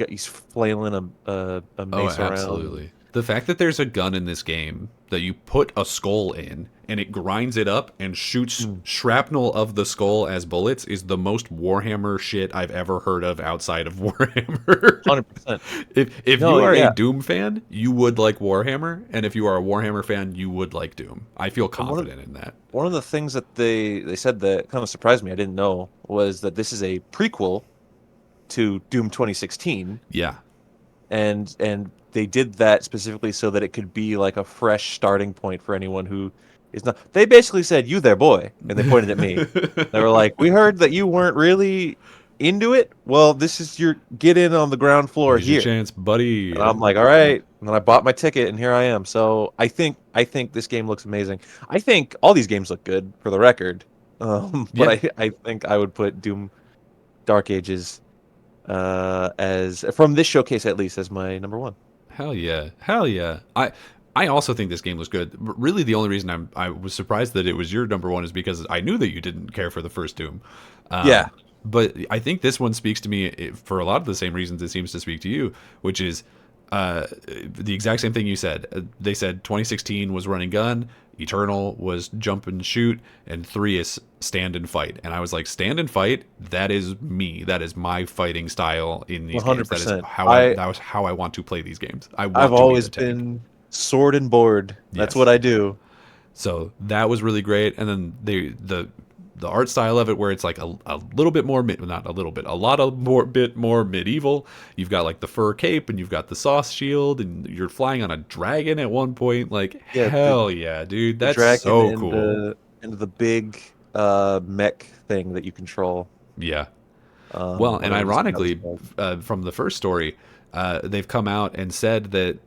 he's flailing a Oh, mace around. absolutely. The fact that there's a gun in this game that you put a skull in and it grinds it up and shoots shrapnel of the skull as bullets is the most Warhammer shit I've ever heard of outside of Warhammer. 100%. If No, you are yeah. a Doom fan, you would like Warhammer, and if you are a Warhammer fan, you would like Doom. I feel one of- confident in that. One of the things that they said that kind of surprised me, I didn't know, was that this is a prequel to Doom 2016, Yeah. and they did that specifically so that it could be like a fresh starting point for anyone who is not. They basically said, "You there, boy," and they pointed at me. They were like, "We heard that you weren't really into it. Well, this is your get in on the ground floor Here's your here." chance, buddy. And I'm like, "All right." And then I bought my ticket, and here I am. So I think this game looks amazing. I think all these games look good, for the record. But Yeah. I think I would put Doom Dark Ages as from this showcase at least as my number one. Hell yeah. Hell yeah. I also think this game was good. Really, the only reason I was surprised that it was your number one is because I knew that you didn't care for the first Doom. Yeah. But I think this one speaks to me for a lot of the same reasons it seems to speak to you, which is The exact same thing you said. They said 2016 was run and gun, Eternal was jump and shoot, and 3 is stand and fight. And I was like, stand and fight, that is me. That is my fighting style in these games. That is 100%. how that was how I want to play these games. I I've want to be the always tank. been sword and board. That's Yes. what I do. So that was really great. And then the art style of it, where it's like a little bit more not a little bit, a lot of more bit more medieval. You've got like the fur cape, and you've got the sauce shield, and you're flying on a dragon at one point. Like, Yeah, hell yeah, dude, the that's dragon so and cool. the big mech thing that you control. Yeah. Well, and Whatever that's ironically, called. from the first story, they've come out and said that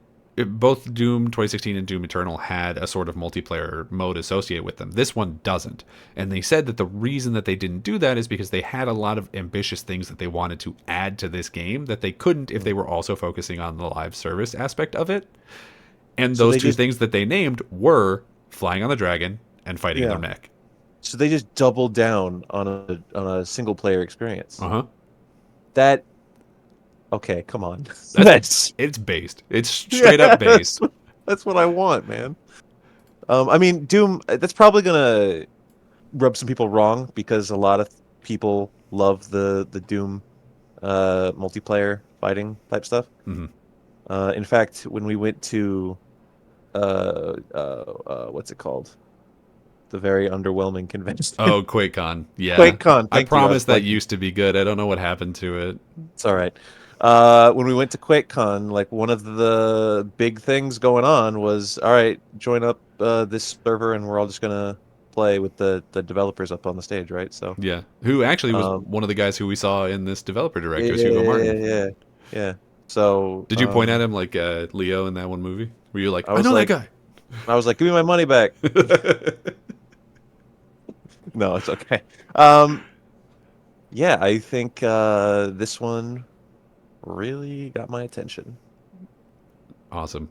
both Doom 2016 and Doom Eternal had a sort of multiplayer mode associated with them. This one doesn't. And they said that the reason that they didn't do that is because they had a lot of ambitious things that they wanted to add to this game that they couldn't if they were also focusing on the live service aspect of it. And So those they two just things that they named were flying on the dragon and fighting in their yeah. mech. So they just doubled down on a single player experience. Uh huh. That okay, come on. That's it's based. It's straight Yeah, up based. that's what I want, man. I mean, Doom. That's probably gonna rub some people wrong because a lot of people love the Doom multiplayer fighting type stuff. Hmm. In fact, when we went to what's it called? The very underwhelming convention. Oh, QuakeCon. Yeah. QuakeCon. I Thank you. I was promise that like, used to be good. I don't know what happened to it. it's all right. When we went to QuakeCon, like one of the big things going on was, all right, join up this server, and we're all just gonna play with the developers up on the stage, right? So, Yeah. Who actually was um, one of the guys who we saw in this developer direct. It was Hugo yeah, Martin. yeah, yeah. So, Did you point at him like Leo in that one movie? Were you like, I I was know that like, guy? give me my money back. No, it's okay. Um, yeah, I think this one really got my attention. Awesome.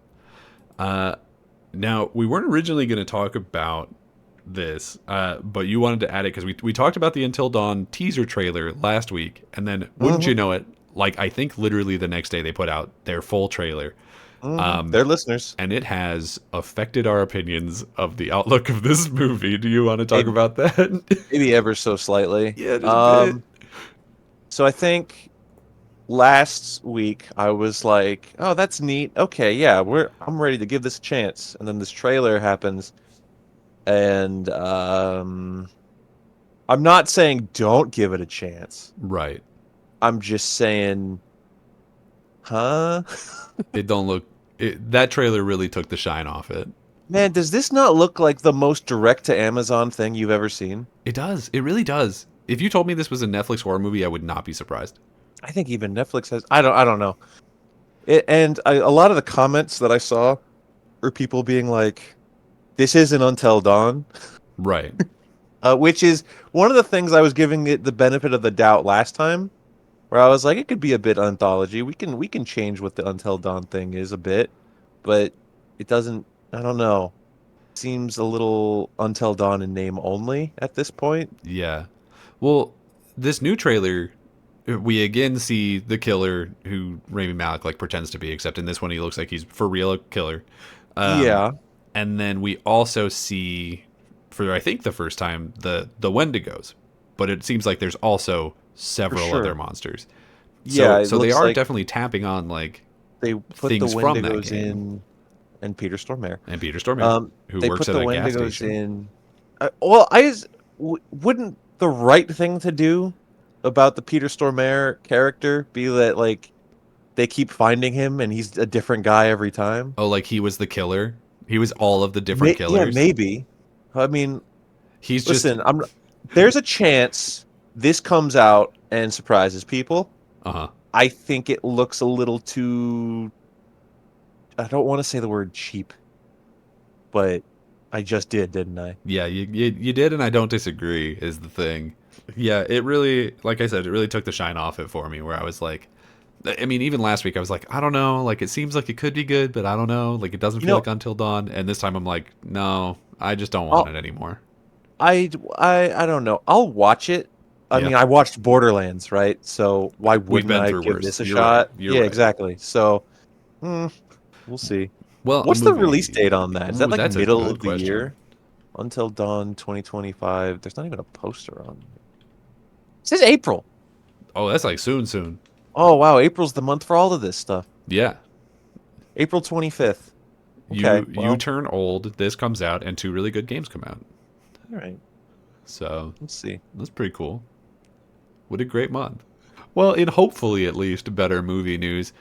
Uh, Now, we weren't originally going to talk about this, but you wanted to add it because we talked about the Until Dawn teaser trailer last week, and then wouldn't Hmm. you know it, like I think literally the next day they put out their full trailer, They're listeners. and it has affected our opinions of the outlook of this movie. Do you want to talk Maybe, about that? maybe ever so slightly. Yeah, just a bit. So I think last week I was like, "Oh, that's neat. Okay, yeah, I'm ready to give this a chance." And then this trailer happens, and I'm not saying don't give it a chance. Right. I'm just saying, huh? It don't look. That trailer really took the shine off it. Man, does this not look like the most direct to Amazon thing you've ever seen? It does. It really does. If you told me this was a Netflix horror movie, I would not be surprised. I think even Netflix has. I don't know. A lot of the comments that I saw were people being like, "This isn't Until Dawn," Right. which is one of the things I was giving it the benefit of the doubt last time, where I was like, it could be a bit anthology. We can change what the Until Dawn thing is a bit, but it doesn't. I don't know. Seems a little Until Dawn in name only at this point. Yeah. Well, this new trailer, we again see the killer who Rami Malek like pretends to be, except in this one he looks like he's for real a killer. Um, Yeah, and then we also see, for I think the first time, the Wendigos. But it seems like there's also for several other sure. monsters. Yeah, So it so they looks are like definitely tapping on like they put the things from that Wendigos game. in, and Peter Stormare. And Peter Stormare, Um, who they works put at the a gas Wendigos station. in. Well, wouldn't the right thing to do about the Peter Stormare character be that like they keep finding him and he's a different guy every time? Oh, like he was the killer. He was all of the different Yeah, killers. maybe. I mean, He's just listen, there's a chance this comes out and surprises people. uh-huh. I think it looks a little too. I don't want to say the word cheap, but I just did, didn't I? Yeah, you did, and I don't disagree. Is the thing. Yeah, it really, like I said, it really took the shine off it for me. Where I was like, I mean, even last week I was like, I don't know. Like it seems like it could be good, but I don't know. Like it doesn't You feel know, like Until Dawn. And this time I'm like, no, I just don't want I'll, it anymore. I don't know. I'll watch it. I Yeah, mean, I watched Borderlands, right? So why we've wouldn't been I through give worse. this a You're right. shot? You're Yeah, right. exactly. So Hmm, we'll see. Well, a What's the release movie. date on that? Is that Ooh, like that's a middle good of the question. year? Until Dawn 2025. There's not even a poster on it. It says April. Oh, that's like soon, soon. Oh wow, April's the month for all of this stuff. Yeah. April 25th. Okay, You well, turn old, this comes out, and two really good games come out. all right. So Let's see. that's pretty cool. What a great month. Well, in hopefully at least better movie news,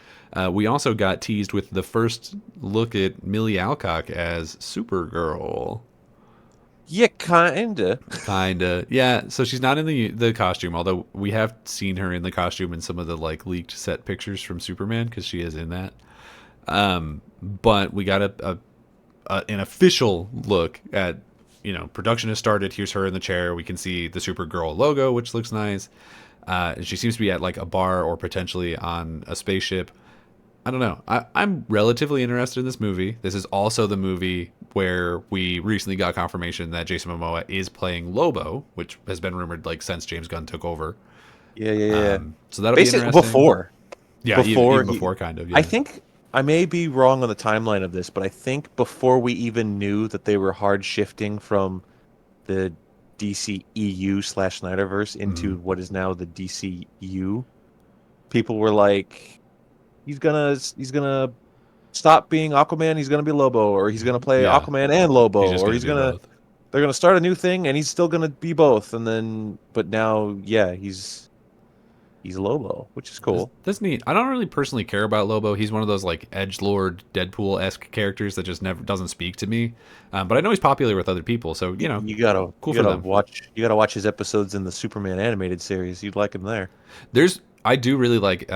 we also got teased with the first look at Millie Alcock as Supergirl. Yeah, kinda. Kinda, yeah. So she's not in the costume, although we have seen her in the costume in some of the like leaked set pictures from Superman because she is in that. But we got an official look at, production has started. Here's her in the chair. We can see the Supergirl logo, which looks nice. And she seems to be at like a bar or potentially on a spaceship. I don't know. I'm relatively interested in this movie. This is also the movie where we recently got confirmation that Jason Momoa is playing Lobo, which has been rumored like since James Gunn took over. Yeah, yeah, yeah. So that'll be Basically, interesting. Yeah, before even he, before, kind of. I Yeah. think I may be wrong on the timeline of this, but I think before we even knew that they were hard shifting from the DC EU slash Snyderverse Hmm. into what is now the DCU, people were like, he's gonna stop being Aquaman, he's gonna be Lobo, or he's gonna play Yeah, Aquaman and he's Lobo, just or gonna he's be gonna both. they're gonna start a new thing and he's still gonna be both, and then but now yeah, he's Lobo, which is cool. That's neat. I don't really personally care about Lobo. He's one of those like edge lord Deadpool esque characters that just never doesn't speak to me. But I know he's popular with other people, so You gotta cool for them. you gotta watch his episodes in the Superman animated series. You'd like him there. I do really like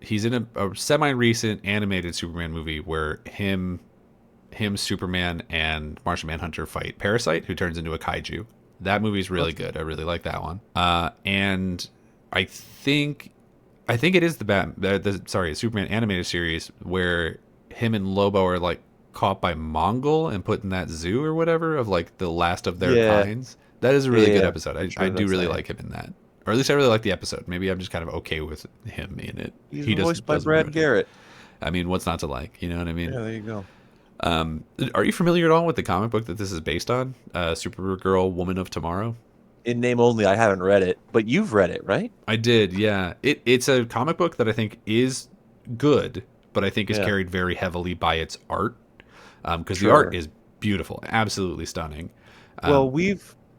he's in a semi recent animated Superman movie where him, Superman, and Martian Manhunter fight Parasite, who turns into a kaiju. That movie's really Okay. good. I really like that one. And I think it is the Superman animated series where him and Lobo are like caught by Mongol and put in that zoo or whatever of like the last of their Yeah, kinds. That is a yeah, really good yeah. episode. I'm I sure do that's really that. like him in that, or at least I really like the episode. Maybe I'm just kind of okay with him in it. He's He voiced by doesn't Brad ruin it. Garrett. I mean, what's not to like? You know what I mean? Yeah, there you go. Are you familiar at all with the comic book that this is based on? Supergirl, Woman of Tomorrow. In name only, I haven't read it, but you've read it, right? I did, yeah. It's a comic book that I think is good, but I think is Yeah, carried very heavily by its art, because the art sure. is beautiful, absolutely stunning. Well, Um,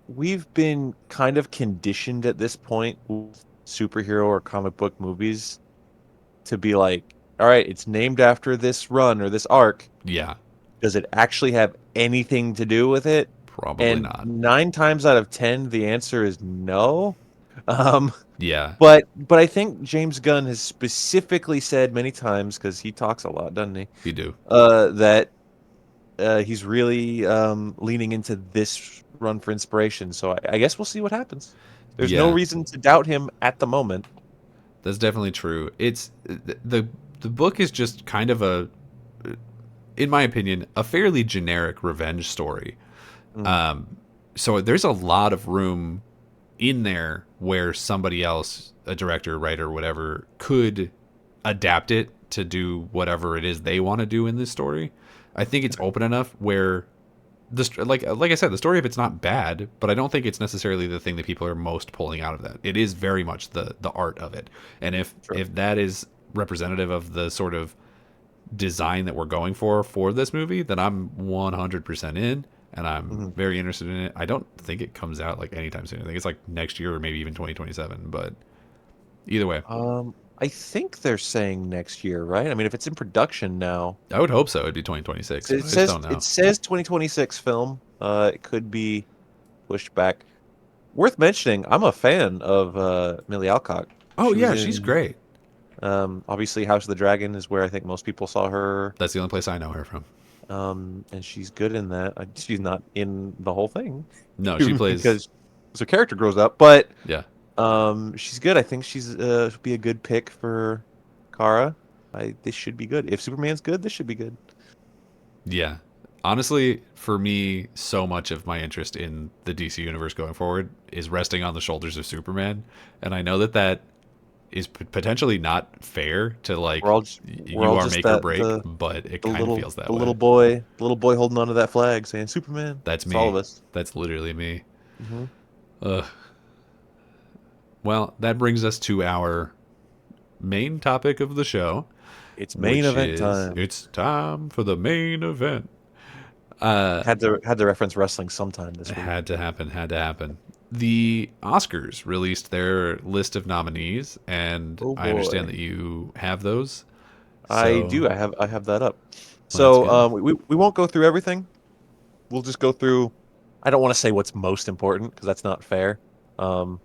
we've been kind of conditioned at this point with superhero or comic book movies to be like, all right, it's named after this run or this arc. yeah, Does it actually have anything to do with it? probably And not. 9 times out of 10, the answer is no. Um, Yeah, but I think James Gunn has specifically said many times, because he talks a lot, doesn't he? you do. That he's really leaning into this run for inspiration. So I guess we'll see what happens. There's no Yeah, reason to doubt him at the moment. that's definitely true. It's the book is just kind of in my opinion, a fairly generic revenge story. Mm, Um, so there's a lot of room in there where somebody else, a director, writer, whatever, could adapt it to do whatever it is they want to do in this story. I think it's open enough where this, like I said, the story of it's not bad, but I don't think it's necessarily the thing that people are most pulling out of that. It is very much the art of it, and sure. if that is representative of the sort of design that we're going for this movie, then I'm 100% in, and I'm Mhm. very interested in it. I don't think it comes out like anytime soon. I think it's like next year or maybe even 2027. But either way, I think they're saying next year, right? I mean, if it's in production now, I would hope so. It'd be 2026, it but I just says don't it know. says 2026 film. It could be pushed back. Worth mentioning, I'm a fan of Millie Alcock. Oh She was yeah, she's in great. obviously House of the Dragon is where I think most people saw her. That's the only place I know her from. And she's good in that. She's not in the whole thing No, she plays. because her character grows up, but Yeah, she's good. I think she'll be a good pick for Kara. This should be good. If Superman's good, this should be good. yeah. Honestly, for me, so much of my interest in the DC universe going forward is resting on the shoulders of Superman, and I know that is potentially not fair to We're like all just, we're you all are just make or that break, but it the kind of little feels the that way. little boy the little boy holding onto that flag saying Superman. That's It's all of me. us. That's literally me. Hmm. Ugh. Well, that brings us to our main topic of the show, It's main which event is time. it's time for the main event. Uh, Had to reference wrestling sometime this week. had to happen. Had to happen. The Oscars released their list of nominees, and Oh I understand boy. that you have those. I So do. I have that up. well, that's So good. we won't go through everything. We'll just go through. I don't want to say what's most important because that's not fair. Um,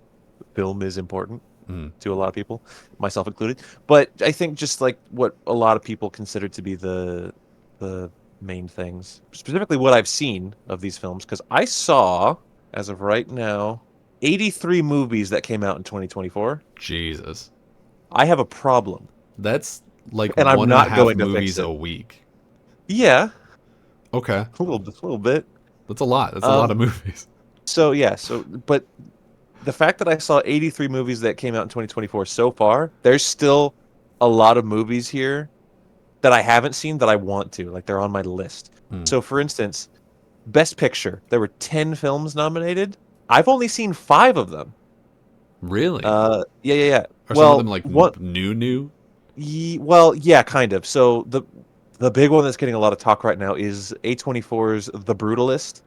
Film is important Mm. to a lot of people, myself included. But I think just like what a lot of people consider to be the main things, specifically what I've seen of these films, because I saw, as of right now, 83 movies that came out in 2024. Jesus, I have a problem, that's like and I'm one and a not half going to fix movies it. a week. Yeah, Okay, a little bit. that's a lot. That's a lot Um, of movies. so yeah, but the fact that I saw 83 movies that came out in 2024 so far, there's still a lot of movies here that I haven't seen that I want to. Like they're on my list. Mm. So for instance, Best Picture, there were 10 films nominated. I've only seen 5 of them. Really? Yeah. Are some of them Well, like what new? well, yeah, kind of. So the big one that's getting a lot of talk right now is A24's The Brutalist,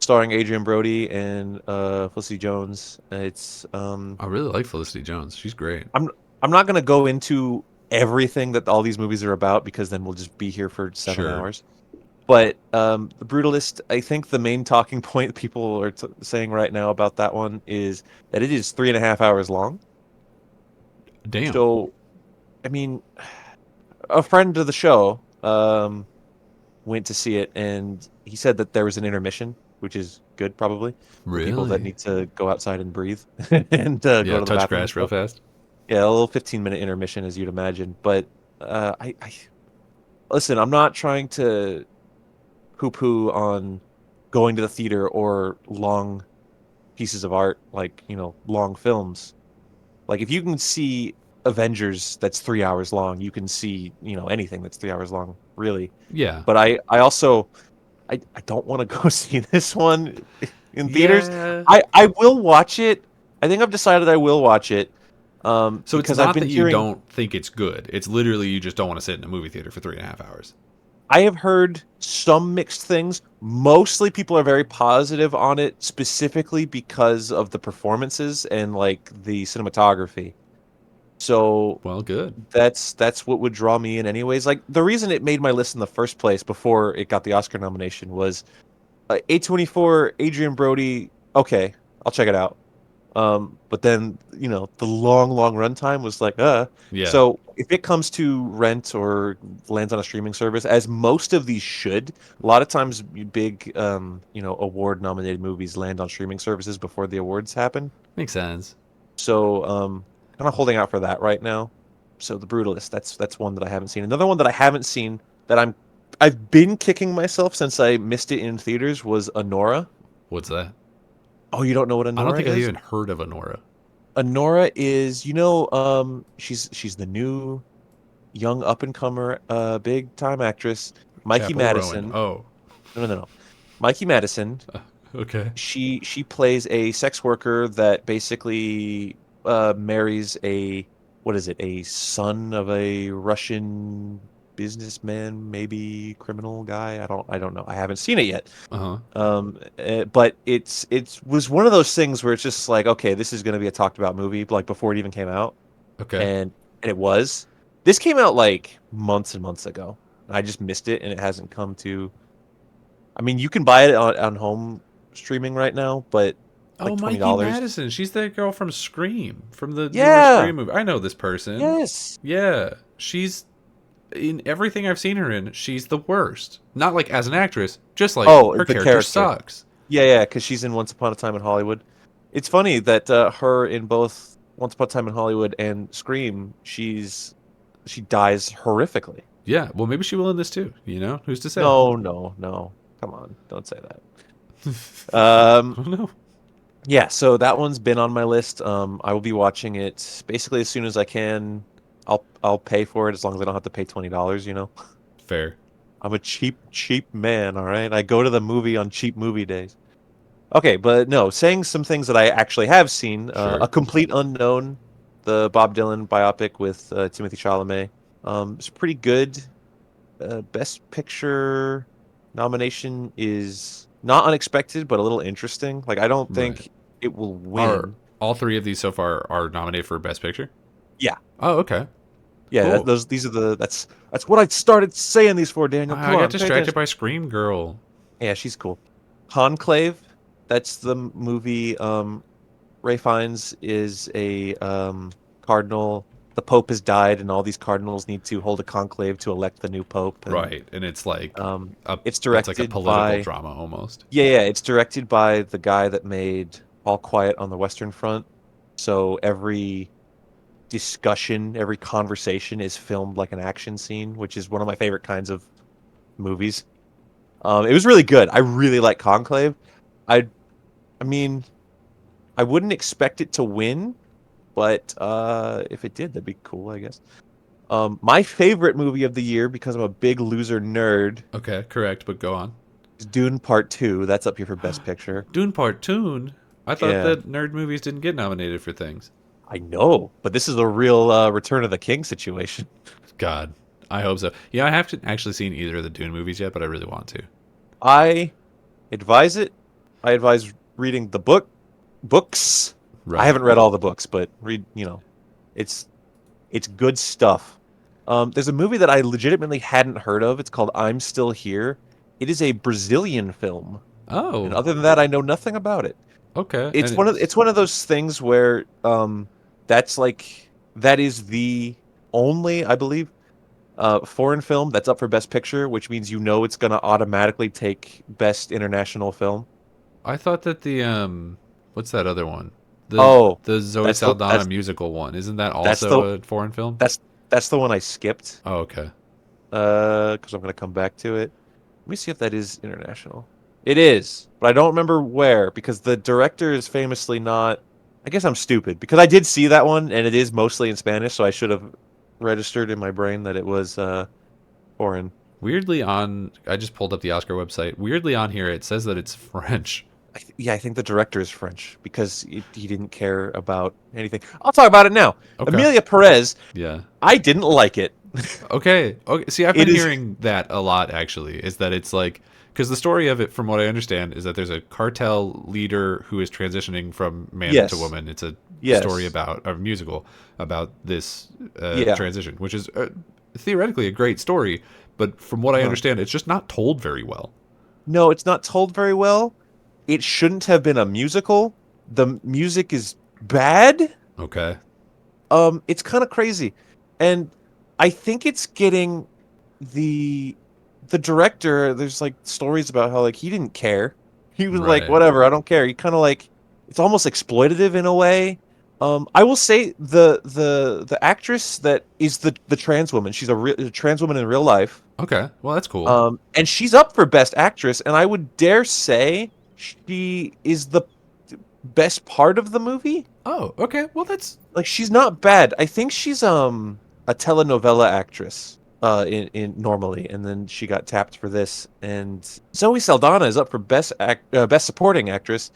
starring Adrian Brody and Felicity Jones. It's I really like Felicity Jones. She's great. I'm I'm not going to go into everything that all these movies are about because then we'll just be here for 7 Sure. hours. But The Brutalist, I think the main talking point people are saying right now about that one is that it is 3.5 hours long. Damn. So, I mean, a friend of the show went to see it, and he said that there was an intermission, which is good probably for people that Really? need to go outside and breathe and go Yeah, to the touch bathroom and grass real stuff. fast. Yeah, a little 15-minute intermission, as you'd imagine. But I listen. I'm not trying to poo-poo on going to the theater or long pieces of art, like long films. Like if you can see Avengers that's 3 hours long, you can see anything that's 3 hours long, really. Yeah. But I also I don't want to go see this one in theaters. Yeah. I will watch it. I think I've decided I will watch it. So it's Because I've not been that you hearing don't think it's good. It's literally you just don't want to sit in a movie theater for 3.5 hours. I have heard some mixed things. Mostly people are very positive on it, specifically because of the performances and like the cinematography. So Well, good. that's what would draw me in anyways. Like the reason it made my list in the first place before it got the Oscar nomination was A24 Adrian Brody. Okay, I'll check it out. But then, the long runtime was like, Yeah. So if it comes to rent or lands on a streaming service, as most of these should, a lot of times big, award nominated movies land on streaming services before the awards happen. Makes sense. So, kind of holding out for that right now. So The Brutalist, that's one that I haven't seen. Another one that I haven't seen that I've been kicking myself since I missed it in theaters was Anora. What's that? Oh, you don't know what I don't Anora think I've is? even heard of Honora. Honora is, she's the new young up and comer, big time actress, Mikey Chapel Rowan. Madison. Oh. No. Mikey Madison. Okay. She plays a sex worker that basically marries what is it? A son of a Russian businessman, maybe criminal guy. I don't know. I haven't seen it yet. Uh huh. But it was one of those things where it's just like, okay, this is going to be a talked about movie, like before it even came out, Okay. and it was. This came out like months and months ago. I just missed it, and it hasn't come to. I mean, you can buy it on home streaming right now, but Oh, like Mikey $20. Madison. She's that girl from Scream, from the newer Yeah. Scream movie. I know this person. Yes. Yeah. She's in everything I've seen her in. She's the worst. Not like as an actress, just like Oh, her the character character. sucks. Yeah, because she's in Once Upon a Time in Hollywood. It's funny that her in both Once Upon a Time in Hollywood and Scream, she dies horrifically. Yeah. Well, maybe she will in this too. You know, who's to say? No. Come on, don't say that. I don't know. Yeah, so that one's been on my list. I will be watching it basically as soon as I can. I'll pay for it as long as I don't have to pay $20, you know. Fair. I'm a cheap man, all right? I go to the movie on cheap movie days. Okay, but no, saying some things that I actually have seen. Sure. A Complete Unknown, the Bob Dylan biopic with Timothy Chalamet. It's pretty good. Best Picture nomination is not unexpected, but a little interesting. Like, I don't Right. think it will Are win. all three of these so far are nominated for Best Picture? Yeah, Oh, okay. yeah. Cool. These are that's what I started saying these for, Daniel. Come I got on, pay distracted attention. by Scream Girl. Yeah, she's cool. Conclave. That's the movie. Ray Fiennes is a cardinal. The Pope has died, and all these cardinals need to hold a conclave to elect the new Pope. And Right. And it's like um, a it's it's like a directed political by drama almost. yeah, it's directed by the guy that made All Quiet on the Western Front. So every discussion, every conversation is filmed like an action scene, which is one of my favorite kinds of movies. It was really good. I really like Conclave. I I mean, I wouldn't expect it to win, but if it did, that'd be cool, I guess. My favorite movie of the year, because I'm a big loser nerd, Okay, correct, but go on. is Dune Part 2. That's up here for Best Picture. Dune Part Toon. I thought Yeah, that nerd movies didn't get nominated for things. I know, but this is a real Return of the King situation. God, I hope so. Yeah, I haven't actually seen either of the Dune movies yet, but I really want to. I advise it. I advise reading the books. I Right. haven't read all the books, but read, it's it's good stuff. There's a movie that I legitimately hadn't heard of. It's called I'm Still Here. It is a Brazilian film, and Oh, other than that, I know nothing about it. okay. And It's it's one of those things where that's like that is the only, I believe, foreign film that's up for Best Picture, which means you know it's gonna automatically take Best International Film. I thought that the what's that other one? The Oh, the Zoe that's the Saldana musical one. Isn't that that's the also a foreign film? that's that's the one I skipped. Oh, okay. Because I'm gonna come back to it. Let me see if that is international. It is, but I don't remember where because the director is famously not. I guess I'm stupid because I did see that one and it is mostly in Spanish, so I should have registered in my brain that it was foreign. Weirdly on I just pulled up the Oscar website. Weirdly on here it says that it's French. Yeah, I think the director is French because he didn't care about anything. I'll talk about it now. Okay. Amelia Perez, Yeah. I didn't like it. Okay. Okay. See, I've It been is hearing that a lot actually. Is that it's like because the story of it, from what I understand, is that there's a cartel leader who is transitioning from man to yes, woman. It's a story yes, about a musical about this yeah. transition, which is theoretically a great story, but from what I Uh-huh. understand, it's just not told very well. No, it's not told very well. It shouldn't have been a musical. The music is bad. Okay. It's kind of crazy, and I think it's getting the the director. There's like stories about how like he didn't care. He was like, Right. whatever, I don't care. He kind of like it's almost exploitative in a way. I will say the actress that is the trans woman. She's a trans woman in real life. Okay. Well, that's cool. And she's up for Best Actress, and I would dare say she is the best part of the movie. Oh, okay. Well, that's Like she's not bad. I think she's a telenovela actress in normally, and then she got tapped for this. And Zoe Saldana is up for Best Supporting Actress.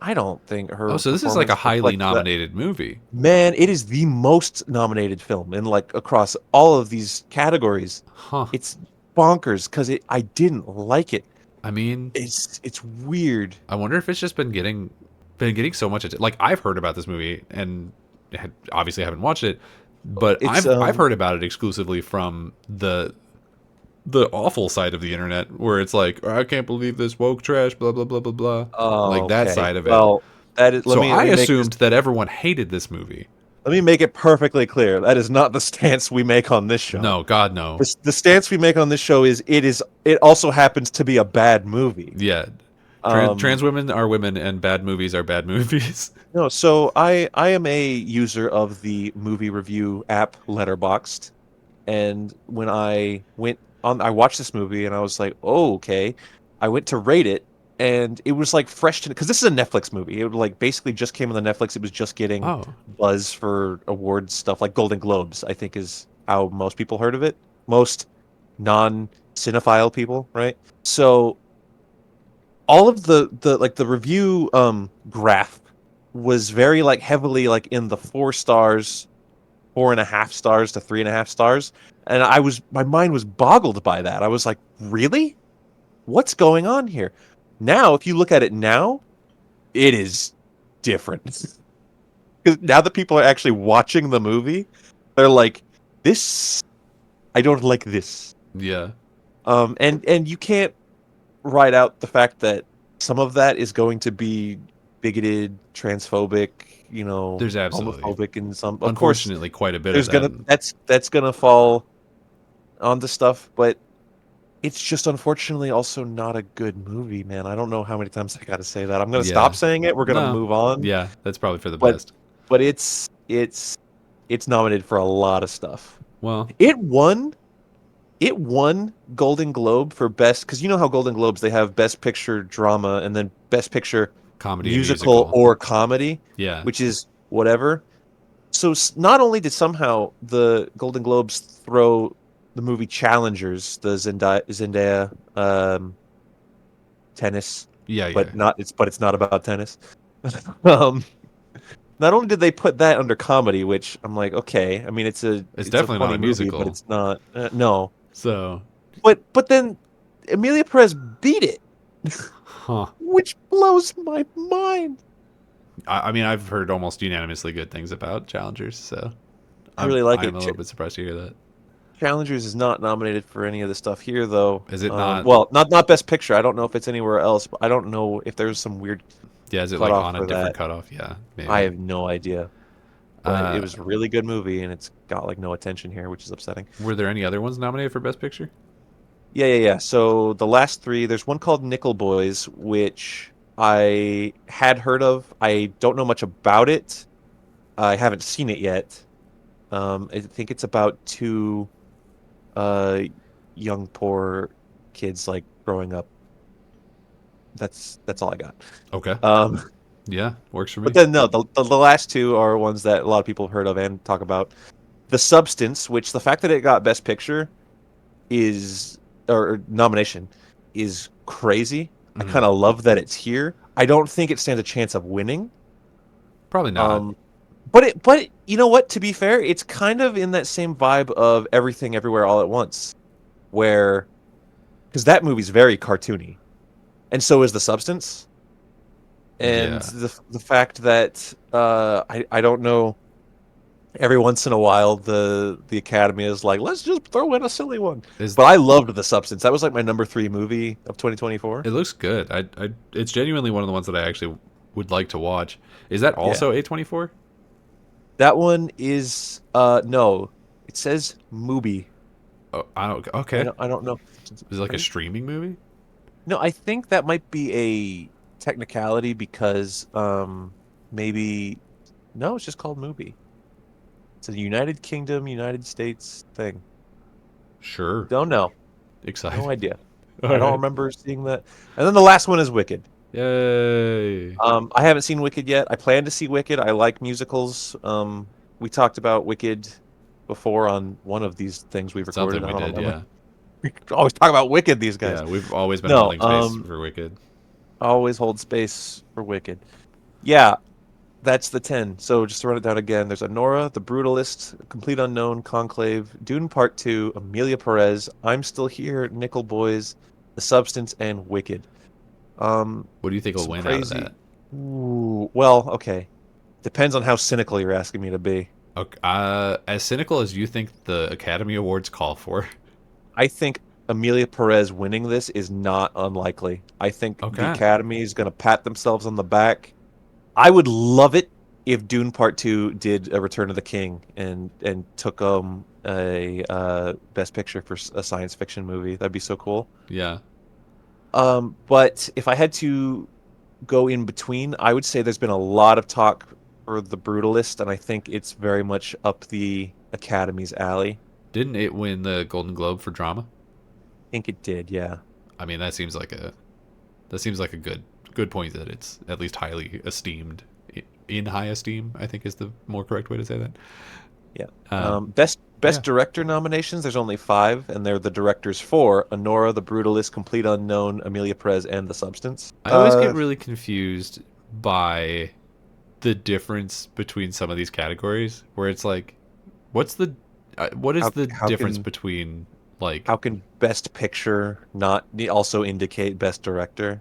I don't think oh, her so this is like a performance highly reflects that. nominated movie. Man, it is the most nominated film in like across all of these categories. Huh. It's bonkers because I didn't like it. I mean, It's weird. I wonder if it's just been getting so much like I've heard about this movie and obviously haven't watched it, but It's I've heard about it exclusively from the awful side of the internet where it's like, "Oh, I can't believe this woke trash, blah blah blah blah blah," oh, like that okay. side of it. Well, that is So let I me make this assumed that everyone hated this movie. let me make it perfectly clear. That is not the stance we make on this show. No, God no. The stance we make on this show is it also happens to be a bad movie. Yeah, Um trans women are women and bad movies are bad movies. no, so I am a user of the movie review app Letterboxd, and when I watched this movie and I was like, "Oh, okay." I went to rate it and it was like fresh to because this is a Netflix movie. It like basically just came on the Netflix. It was just getting Oh, buzz for awards stuff like Golden Globes. I think is how most people heard of it. Most non-cinephile people, right? So all of the like the review graph was very like heavily like in the 4 stars, 4.5 stars to 3.5 stars, and my mind was boggled by that. I was like, really? What's going on here? Now, if you look at it now, it is different. 'Cause now that people are actually watching the movie, they're like, this, I don't like this. yeah. And you can't write out the fact that some of that is going to be bigoted, transphobic, There's absolutely, homophobic, and some. Of course, unfortunately, quite a bit of there's that. gonna that's gonna fall onto stuff, but it's just unfortunately also not a good movie, man. I don't know how many times I got to say that. I'm gonna Yeah. stop saying it. We're gonna No. move on, Yeah, that's probably for the but best. it's nominated for a lot of stuff. Well, It won. It won Golden Globe for best because you know how Golden Globes they have Best Picture drama and then Best Picture comedy and musical musical. or comedy, Yeah. which is whatever. So not only did somehow the Golden Globes throw the movie Challengers, the Zendaya tennis, Yeah, yeah. but it's not about tennis. um, not only did they put that under comedy, which I'm like, okay, I mean It's it's a definitely not funny a movie, but musical. it's not no. So, But then Emilia Perez beat it, huh. which blows my mind. I mean, I've heard almost unanimously good things about Challengers, so I really like I'm it. a little bit surprised to hear that. Challengers is not nominated for any of the stuff here, though. Is it not? Well, not Best Picture. I don't know if it's anywhere else. But I don't know if there's some weird Yeah, is it like cutoff on a for different that. cutoff? Yeah, I maybe. have no idea. But it Uh, was a really good movie, and it's got like no attention here, which is upsetting. were there any other ones nominated for Best Picture? Yeah. So the last three, there's one called Nickel Boys, which I had heard of. I don't know much about it. I haven't seen it yet. I think it's about two uh young poor kids like growing up. That's all I got. Okay. Um, Yeah, works for but me. then no, the last two are ones that a lot of people have heard of and talk about. The Substance, which the fact that it got Best Picture is or nomination is crazy. I Hmm. kind of love that it's here. I don't think it stands a chance of winning. Probably not. Um, but you know what? To be fair, it's kind of in that same vibe of Everything Everywhere All at Once, where because that movie's very cartoony, and so is The Substance. And Yeah. the fact that I don't know, every once in a while the Academy is like, let's just throw in a silly one. Is But I loved The Substance. That was like my number three movie of 2024. it looks good. It's genuinely one of the ones that I actually would like to watch. Is that Yeah. also A24? That one is no. It says Mubi. Oh, I don't. I Okay. don't I don't know. Is it like a Right? streaming movie? No, I think that might be a technicality because maybe no, it's just called Mubi. It's a United Kingdom, United States thing. Sure. Don't know. Exciting. No idea. I All don't right. remember seeing that. And then the last one is Wicked. Yay. I haven't seen Wicked yet. I plan to see Wicked. I like musicals. We talked about Wicked before on one of these things we've recorded. Something I we don't did, remember. yeah. We always talk about Wicked, these guys. Yeah, we've always been No, holding space for Wicked. always hold space for Wicked. Yeah, that's the 10. So just to run it down again, there's Anora, The Brutalist, Complete Unknown, Conclave, Dune Part 2, Amelia Perez, I'm Still Here, Nickel Boys, The Substance, and Wicked. What do you think will Some win out of crazy. that? Ooh, well, okay. Depends on how cynical you're asking me to be. Okay, as cynical as you think the Academy Awards call for. I think Amelia Perez winning this is not unlikely. I think the Okay. Academy is going to pat themselves on the back. I would love it if Dune Part 2 did a Return of the King and took a Best Picture for a science fiction movie. That'd be so cool. Yeah. But if I had to go in between, I would say there's been a lot of talk for The Brutalist, and I think it's very much up the Academy's alley. Didn't it win the Golden Globe for drama? I think it did, yeah. I mean, that that seems like a good point that it's at least highly esteemed. In high esteem, I think is the more correct way to say that. Yeah. Yeah. Best director nominations. There's only 5, and they're the directors for Honora, The Brutalist, Complete Unknown, Amelia Perez, and The Substance. I always get really confused by the difference between some of these categories, where it's like, what is How the how difference can between like, how can Best Picture not also indicate Best Director?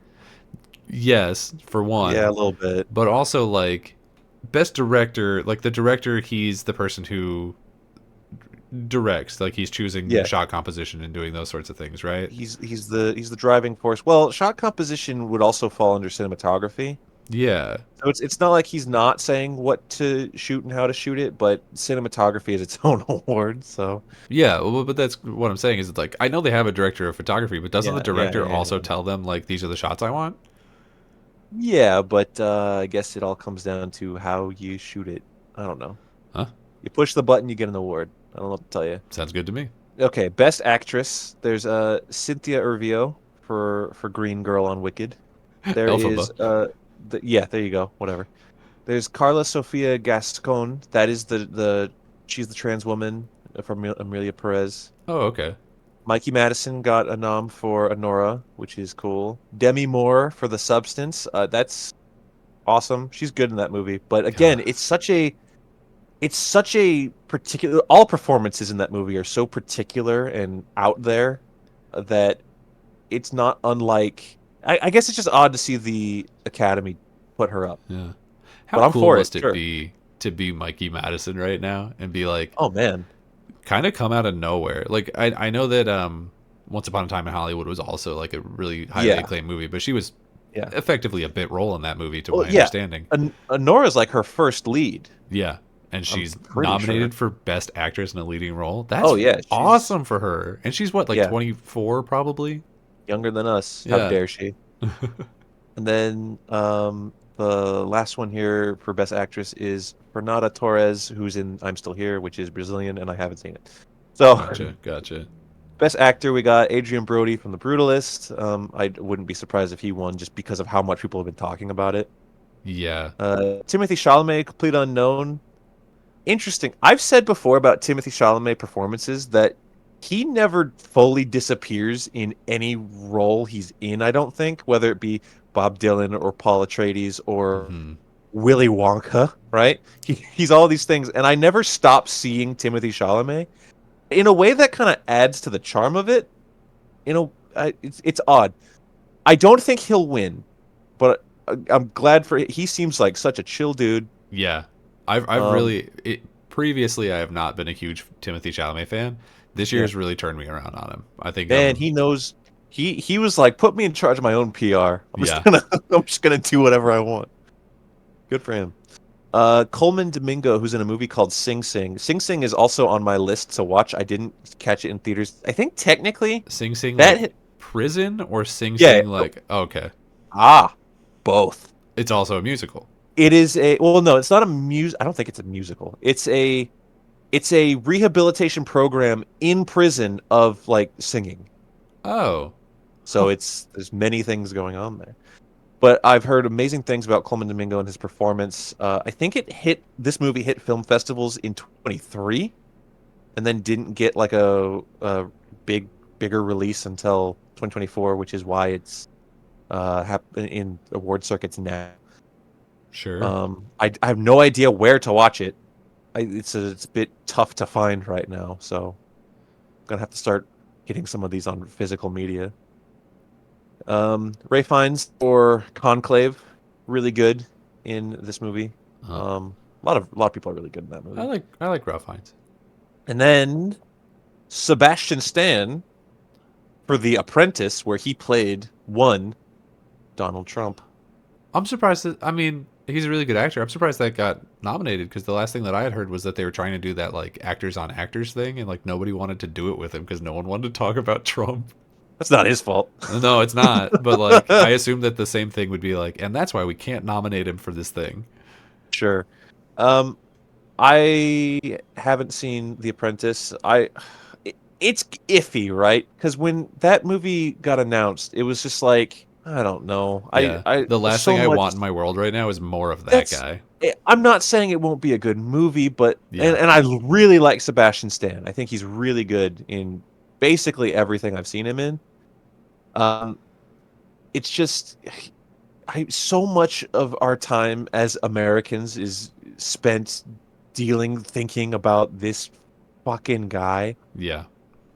yes, for Yeah, one, a little bit. but also like best director, like the director, he's the person who directs, like he's choosing Yeah, shot composition and doing those sorts of things, right? he's the driving force. Well, shot composition would also fall under cinematography. Yeah. So it's not like he's not saying what to shoot and how to shoot it, but cinematography is its own award. So Yeah, well, but that's what I'm saying is it's like I know they have a director of photography, but doesn't the director also yeah. tell them like these are the shots I want? Yeah, but I guess it all comes down to how you shoot it. I don't know. Huh? You push the button, you get an award. I don't know what to tell you. Sounds good to me. Okay, best actress. There's Cynthia Erivo for Green Girl on Wicked. There is Elphaba. yeah, there you go. Whatever. There's Carla Sofia Gascon. That is the she's the trans woman from Amelia Perez. Oh, okay. Mikey Madison got a nom for Honora, which is cool. Demi Moore for The Substance. That's awesome. She's good in that movie. But again, God. it's such a particular. All performances in that movie are so particular and out there that it's not unlike. I guess it's just odd to see the Academy put her up, Yeah. but How I'm cool for it. must it Sure. be to be Mikey Madison right now and be like Oh man. kind of come out of nowhere? Like I know that Once Upon a Time in Hollywood was also like a really highly Yeah. acclaimed movie, but she was Yeah. effectively a bit role in that movie to Well, my yeah. understanding. Honora's like her first lead. Yeah. And I'm she's pretty sure. nominated for Best Actress in a Leading Role. Oh That's yeah, she's awesome for her. And she's what, like yeah 24 probably? younger than us. How Yeah. dare she? And then the last one here for Best Actress is Fernanda Torres, who's in I'm Still Here, which is Brazilian, and I haven't seen it. So, Gotcha. Gotcha. Best Actor, we got Adrian Brody from The Brutalist. I wouldn't be surprised if he won just because of how much people have been talking about it. Yeah. Timothy Chalamet, Complete Unknown. Interesting. I've said before about Timothy Chalamet performances that he never fully disappears in any role he's in, I don't think, whether it be Bob Dylan or Paul Atreides or Hmm. Willy Wonka, right? He's all these things, and I never stop seeing Timothy Chalamet in a way that kind of adds to the charm of it. It's odd. I don't think he'll win, but I'm glad for he seems like such a chill dude. Yeah. I've Um, really previously I have not been a huge Timothy Chalamet fan. This year yeah, has really turned me around on him. I think man, he knows. He was like, put me in charge of my own PR. I'm just yeah. gonna I'm just gonna do whatever I want. Good for him. Coleman Domingo, who's in a movie called Sing Sing. Sing Sing is also on my list to watch. I didn't catch it in theaters. I think technically Sing Sing that like hit, prison or Sing yeah. Sing like okay. Both. It's also a musical. It is a well, no, it's not a I don't think it's a musical. It's a rehabilitation program in prison of like singing. Oh. So Huh. there's many things going on there. But I've heard amazing things about Coleman Domingo and his performance. I think this movie hit film festivals in 23 and then didn't get like a bigger release until 2024, which is why it's happening in award circuits now. Sure. I have no idea where to watch it. It's a bit tough to find right now, so I'm gonna have to start getting some of these on physical media. Ray Fiennes for Conclave, really good in this movie. Huh. A lot of people are really good in that movie. I like Ralph Fiennes. And then Sebastian Stan for The Apprentice, where he played one Donald Trump. I'm surprised that I mean, he's a really good actor. I'm surprised that got nominated because the last thing that I had heard was that they were trying to do that like actors on actors thing and like nobody wanted to do it with him because no one wanted to talk about Trump. That's not his fault. No, it's not. But like I assumed that the same thing would be like, and that's why we can't nominate him for this thing. Sure. Um, I haven't seen The Apprentice. It's iffy, right? Because when that movie got announced, it was just like I don't know. Yeah. I The last so thing I much. want in my world right now is more of that That's. guy. I'm not saying it won't be a good movie, but Yeah. and I really like Sebastian Stan. I think he's really good in basically everything I've seen him in. Um, it's just so much of our time as Americans is spent thinking about this fucking guy. Yeah.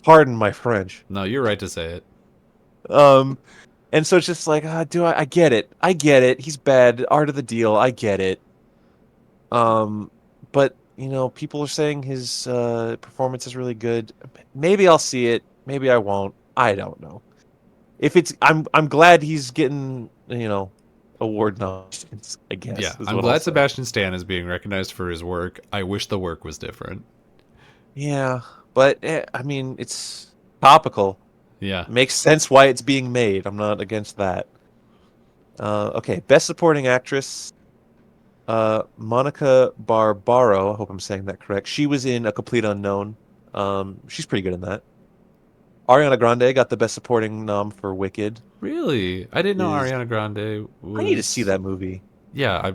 Pardon my French. No, you're right to say it. Um, and so it's just like, I get it. I get it. He's bad. Art of the deal. I get it. Um, but people are saying his performance is really good. Maybe I'll see it. Maybe I won't. I don't know. If it's, I'm glad he's getting award nominations. I guess Yeah. is I'm what I'll glad say. Sebastian Stan is being recognized for his work. I wish the work was different. Yeah, but I mean, it's topical. Yeah. Makes sense why it's being made. I'm not against that. Okay, best supporting actress. Monica Barbaro. I hope I'm saying that correct. She was in A Complete Unknown. She's pretty good in that. Ariana Grande got the best supporting nom for Wicked. Really? I didn't know Is Ariana Grande I need to see was. that movie. Yeah,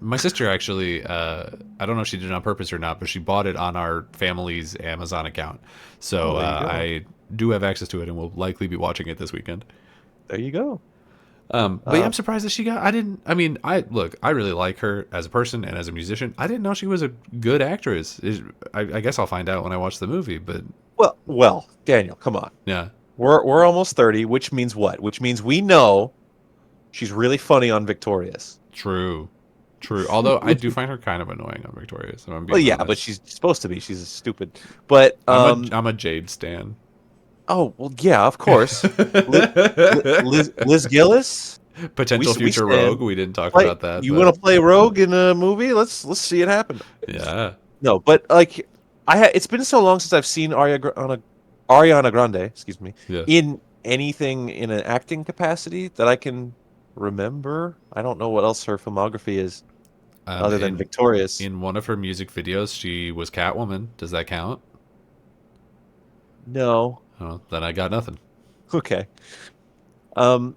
my sister actually, I don't know if she did it on purpose or not, but she bought it on our family's Amazon account. Oh, So there you go. I do have access to it and will likely be watching it this weekend. There you go. But yeah, I'm Uh, surprised that she got. I didn't. I mean, I really like her as a person and as a musician. I didn't know she was a good actress. I guess I'll find out when I watch the movie. But well, Daniel, come on. yeah, We're almost 30, which means what? Which means we know she's really funny on Victorious. true, true. Although I do find her kind of annoying on Victorious, if I'm Well, being yeah, but honest. she's supposed to be. She's stupid. But I'm a Jade stan. oh well, yeah, of course. Liz Gillis, Potential we future Rogue. stand. We didn't talk Play. about that, You but want to play Rogue in a movie? Let's see it happen. yeah, No, but like it's been so long since I've seen Ariana Grande, excuse me, yeah. in anything in an acting capacity that I can remember. I don't know what else her filmography is Um, other than in Victorious. in one of her music videos, she was Catwoman. Does that count? No. Oh, then I got nothing. Okay. Um,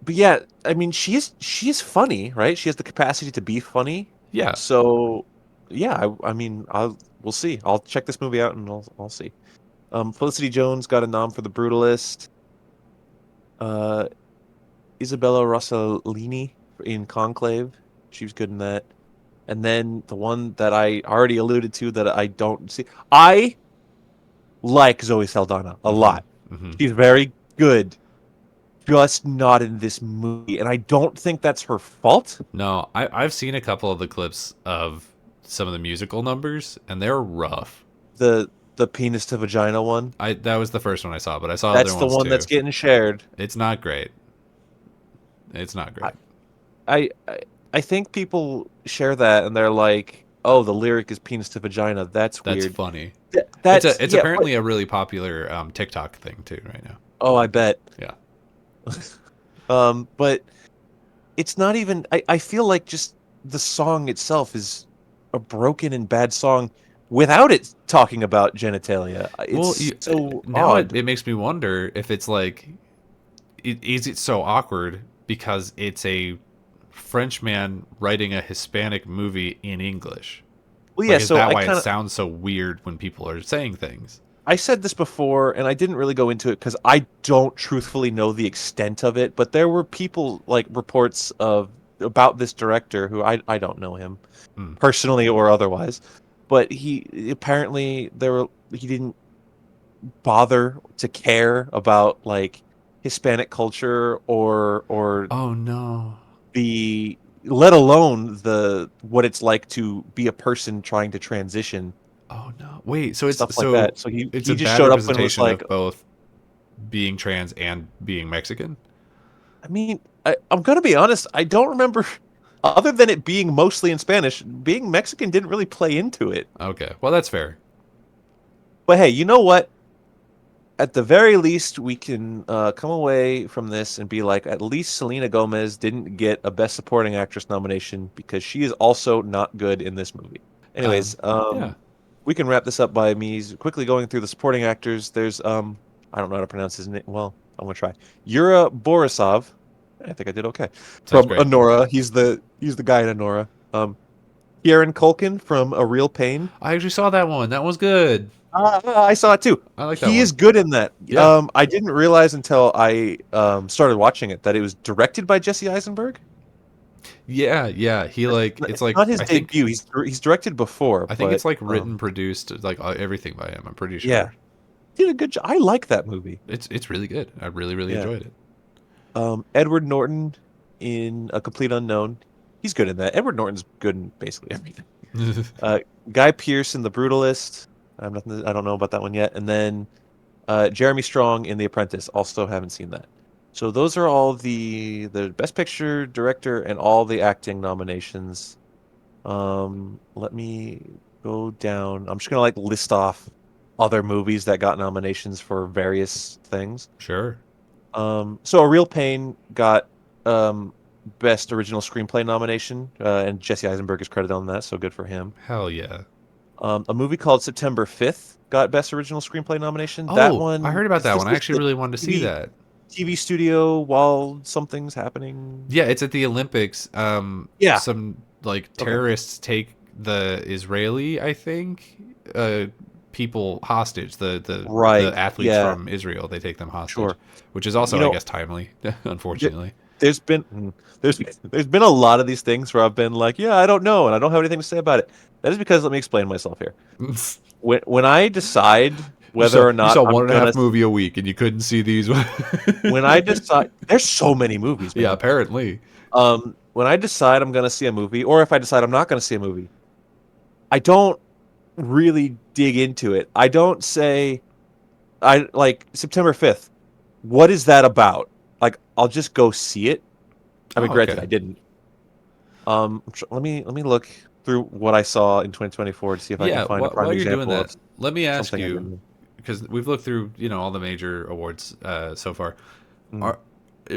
but yeah, I mean, she's funny, right? She has the capacity to be funny. Yeah. So, yeah, I mean, we'll see. I'll check this movie out and I'll see. Felicity Jones got a nom for The Brutalist. Uh, Isabella Rossellini in Conclave. She was good in that. And then the one that I already alluded to that I don't see. I like Zoe Saldana a hmm lot. hmm She's very good, just not in this movie. And I don't think that's her fault. No, I've seen a couple of the clips of some of the musical numbers, and they're rough. The penis to vagina one. I That was the first one I saw, but I saw other That's the ones one that's too. getting shared. It's not great. It's not I great. I I I think people share that and they're like, "Oh, the lyric is penis to vagina. That's That's weird." funny. That's It's yeah, but apparently a really popular TikTok thing too right now. oh, I bet. Yeah. But it's not even. I feel like just the song itself is a broken and bad song without it talking about genitalia. Well, It's so now odd. it makes me wonder if it's like, is it so awkward because it's a French man writing a Hispanic movie in English? Well, Like, yeah. is So that why it sounds so weird when people are saying things? I said this before, and I didn't really go into it because I don't truthfully know the extent of it. But there were people like reports of about this director who I don't know him Mm. personally or otherwise, but he apparently he didn't bother to care about like Hispanic culture or Oh no. the let alone the what it's like to be a person trying to transition, Oh no. Wait, so stuff like that. So it's he a just bad showed up and was representation like, of both being trans and being Mexican? I mean, I'm gonna be honest, I don't remember other than it being mostly in Spanish, being Mexican didn't really play into it. Okay. Well, that's fair. But hey, you know what? At the very least, we can come away from this and be like, at least Selena Gomez didn't get a Best Supporting Actress nomination because she is also not good in this movie. Anyways, Yeah. we can wrap this up by me quickly going through the supporting actors. There's I don't know how to pronounce his name. Well, I'm gonna try. Yura Borisov. I think I did okay. Sounds From great. Anora, he's the guy in Anora. Kieran Culkin from A Real Pain. I actually saw that one. That was good. I saw it too. I like that He is one. good in that. Yeah. I didn't realize until I started watching it that it was directed by Jesse Eisenberg. Yeah, yeah. He like it's It's like not his debut. He's directed before, I think but it's like written, produced, like everything by him. I'm pretty yeah, sure. he did a good job. I like that movie. It's really good. I really really Yeah. enjoyed Edward Norton in A Complete Unknown. He's good in that. Edward Norton's good in basically everything. it. Uh, Guy Pearce in The Brutalist. I don't know about that one yet. And then Jeremy Strong in The Apprentice. Also haven't seen that. So those are all the Best Picture, Director, and all the acting nominations. Let me go down. I'm just gonna like list off other movies that got nominations for various things. Sure. So A Real Pain got um, Best Original Screenplay nomination, and Jesse Eisenberg is credited on that, so good for him. Hell yeah. A movie called September 5th got Best Original Screenplay nomination. That Oh, I one heard about is that this one. I just actually the really wanted to see TV, that. TV studio while something's happening? Yeah, it's at the Olympics. Yeah. Some like Okay. terrorists take the Israeli, I think, people hostage. The Right. athletes Yeah. from Israel, they take them hostage, Sure. which is You also, I know, guess, timely. th- Unfortunately. there's been there's been a lot of these things where I've been like, yeah, I don't know, and I don't have anything to say about it. That is because let me explain myself here. When I decide You whether saw or you not saw I'm one and a gonna half movie a week, and you couldn't see these. when I decide there's so many movies, Yeah, man. apparently. When I decide I'm gonna see a movie, or if I decide I'm not gonna see a movie, I don't really dig into it. I don't say I like September 5th. What is that about? Like I'll just go see it. I mean, Oh, granted, okay. I didn't. Let me look through what I saw in 2024 to see if I can Yeah, find a prime while you're doing example of that, let me ask something I you, didn't. because we've looked through, all the major awards so far. Mm. Are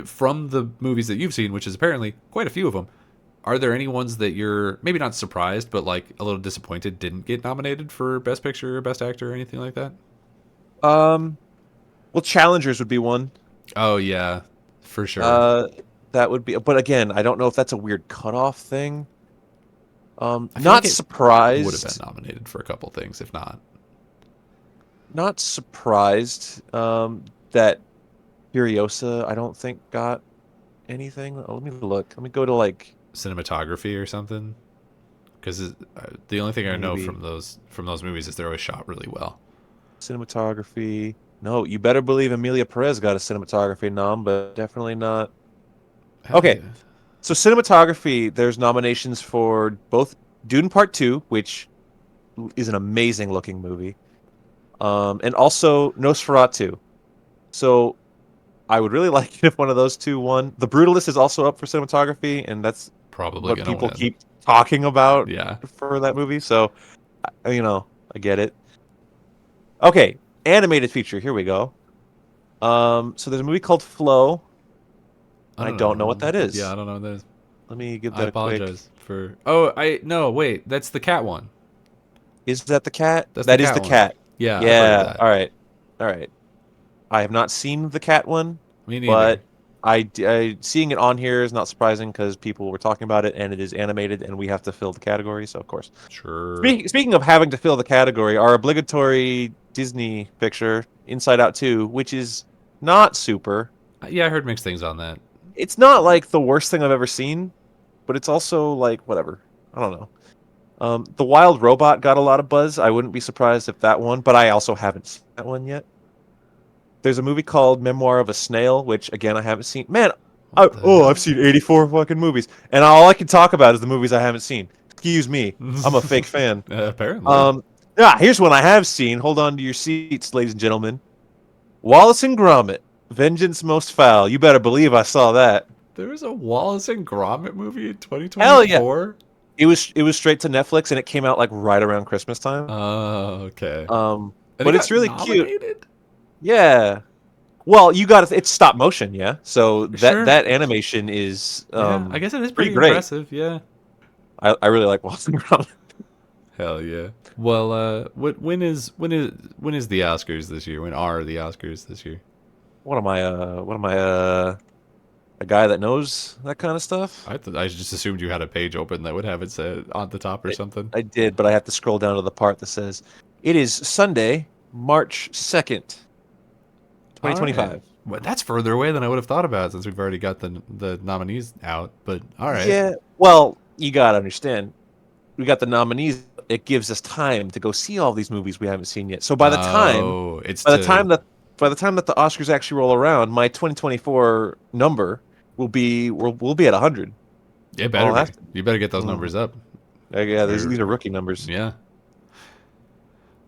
from the movies that you've seen, which is apparently quite a few of them, are there any ones that you're maybe not surprised, but like a little disappointed didn't get nominated for Best Picture or Best Actor or anything like that? Um, well, Challengers would be one. Oh yeah, for sure. Uh, that would be, but again, I don't know if that's a weird cutoff thing. I feel like Not it would have been surprised. nominated for a couple things, if not. Not surprised. That Furiosa, I don't think got anything. Oh, let me look. Let me go to like Cinematography or something, because the only thing I know maybe from those movies is they're always shot really well. cinematography. No, you better believe Emilia Perez got a cinematography nom, but definitely not. Hell Okay, yeah. so cinematography, there's nominations for both Dune Part 2, which is an amazing looking movie, and also Nosferatu. So I would really like it if one of those two won. The Brutalist is also up for cinematography, and that's Probably what gonna people win. keep talking about Yeah. for that movie. So, I get it. Okay, animated feature. Here we go. So there's a movie called Flow. I I don't don't know what know. that Yeah, I is. don't know what that is. Let me give I that a quick. apologize for. Oh, I no, wait, that's the cat one. Is that the cat? That's the That is cat the one. cat. Yeah, I've heard of Yeah. that. All right. All right. I have not seen the cat one, Me neither. but seeing it on here is not surprising because people were talking about it, and it is animated, and we have to fill the category. So of course. Sure. Speaking of having to fill the category, our obligatory Disney picture, Inside Out 2, which is not super. Yeah, I heard mixed things on that. It's not like the worst thing I've ever seen, but it's also like whatever. I don't know. The Wild Robot got a lot of buzz. I wouldn't be surprised if that one, but I also haven't seen that one yet. There's a movie called Memoir of a Snail, which again I haven't seen. Man, What the I've hell? seen 84 fucking movies, and all I can talk about is the movies I haven't seen. Excuse me, I'm a fake fan. Apparently, Um, Here's one I have seen. Hold on to your seats, ladies and gentlemen. Wallace and Gromit, Vengeance Most Foul. You better believe I saw that. there was a Wallace and Gromit movie in Hell yeah! 2024. It was straight to Netflix, and it came out like right around Christmas time. Oh, okay. And it But it's got really cute. nominated. Yeah. Well, you got it's stop motion, yeah. So that Sure. that animation is Yeah, I guess it is pretty pretty great. impressive. Yeah. I really like Wallace and Gromit. Hell yeah. Well, when is the Oscars this year? When are the Oscars this year? What am I? a guy that knows that kind of stuff. I just assumed you had a page open that would have it said on the top or something. I did, but I have to scroll down to the part that says, "It is Sunday, March 2nd, All right. 2025." Well, that's further away than I would have thought about since we've already got the nominees out. But all right. Yeah. Well, you gotta understand, we got the nominees. It gives us time to go see all these movies we haven't seen yet. So by the time, Oh, it's by the to time that by the time that the Oscars actually roll around, my 2024 number will be we'll be at 100. it better I'll have be. You better get those Mhm. numbers up. Yeah, these Or- are rookie numbers. Yeah.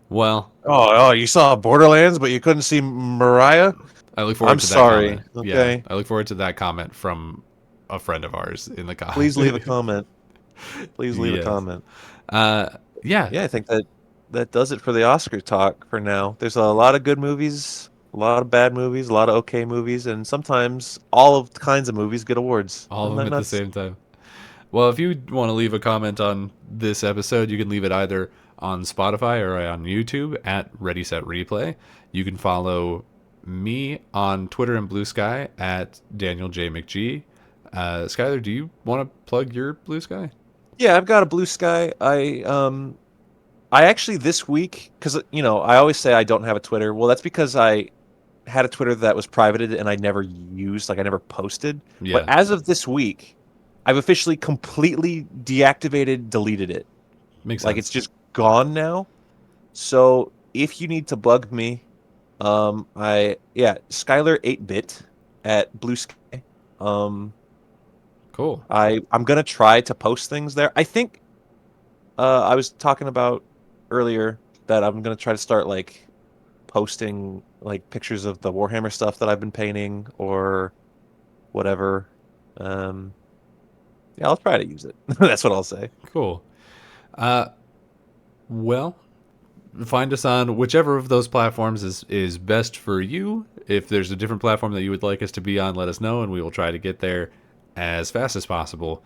Well, Oh, you saw Borderlands, but you couldn't see Mariah? I look forward I'm to that sorry. comment. Okay. Yeah, I look forward to that comment from a friend of ours in the comments. Please leave a comment. Please leave a Yes. comment. Yeah. Yeah, I think that does it for the Oscar talk for now. There's a lot of good movies, a lot of bad movies, a lot of okay movies, and sometimes all of kinds of movies get awards. All of Isn't them that at the nuts? same time. Well, if you want to leave a comment on this episode, you can leave it either on Spotify or on YouTube at Ready Set Replay. You can follow me on Twitter and Blue Sky at Daniel J. McGee. Skyler, do you want to plug your Blue Sky? Yeah, I've got a Blue Sky. I actually this week, because I always say I don't have a Twitter. Well, that's because I had a Twitter that was privated and I never used, like I never posted. Yeah. But as of this week, I've officially completely deactivated, deleted it. Makes Like sense. it's just gone now. So if you need to bug me, Skyler 8-bit at Blue Sky. Cool. I'm gonna try to post things there. I think I was talking about earlier that I'm gonna try to start like posting like pictures of the Warhammer stuff that I've been painting or whatever. Yeah, I'll try to use it. That's what I'll say. Cool. Well, find us on whichever of those platforms is best for you. If there's a different platform that you would like us to be on, let us know, and we will try to get there as fast as possible.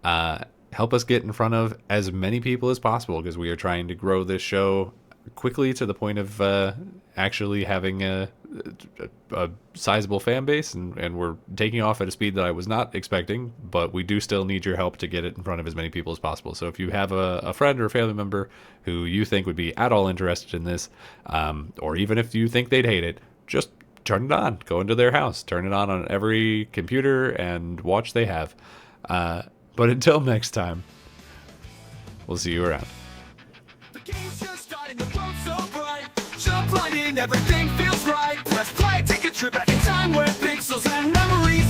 Help us get in front of as many people as possible because we are trying to grow this show quickly to the point of actually having a sizable fan base, and we're taking off at a speed that I was not expecting, but we do still need your help to get it in front of as many people as possible. So if you have a friend or a family member who you think would be at all interested in this, or even if you think they'd hate it, just turn it on. Go into their house, turn it on every computer, and watch they have. But until next time, we'll see you around. The game's just starting, the world's so bright. Jump right in, everything feels right. Press play, take a trip back in time where pixels and memories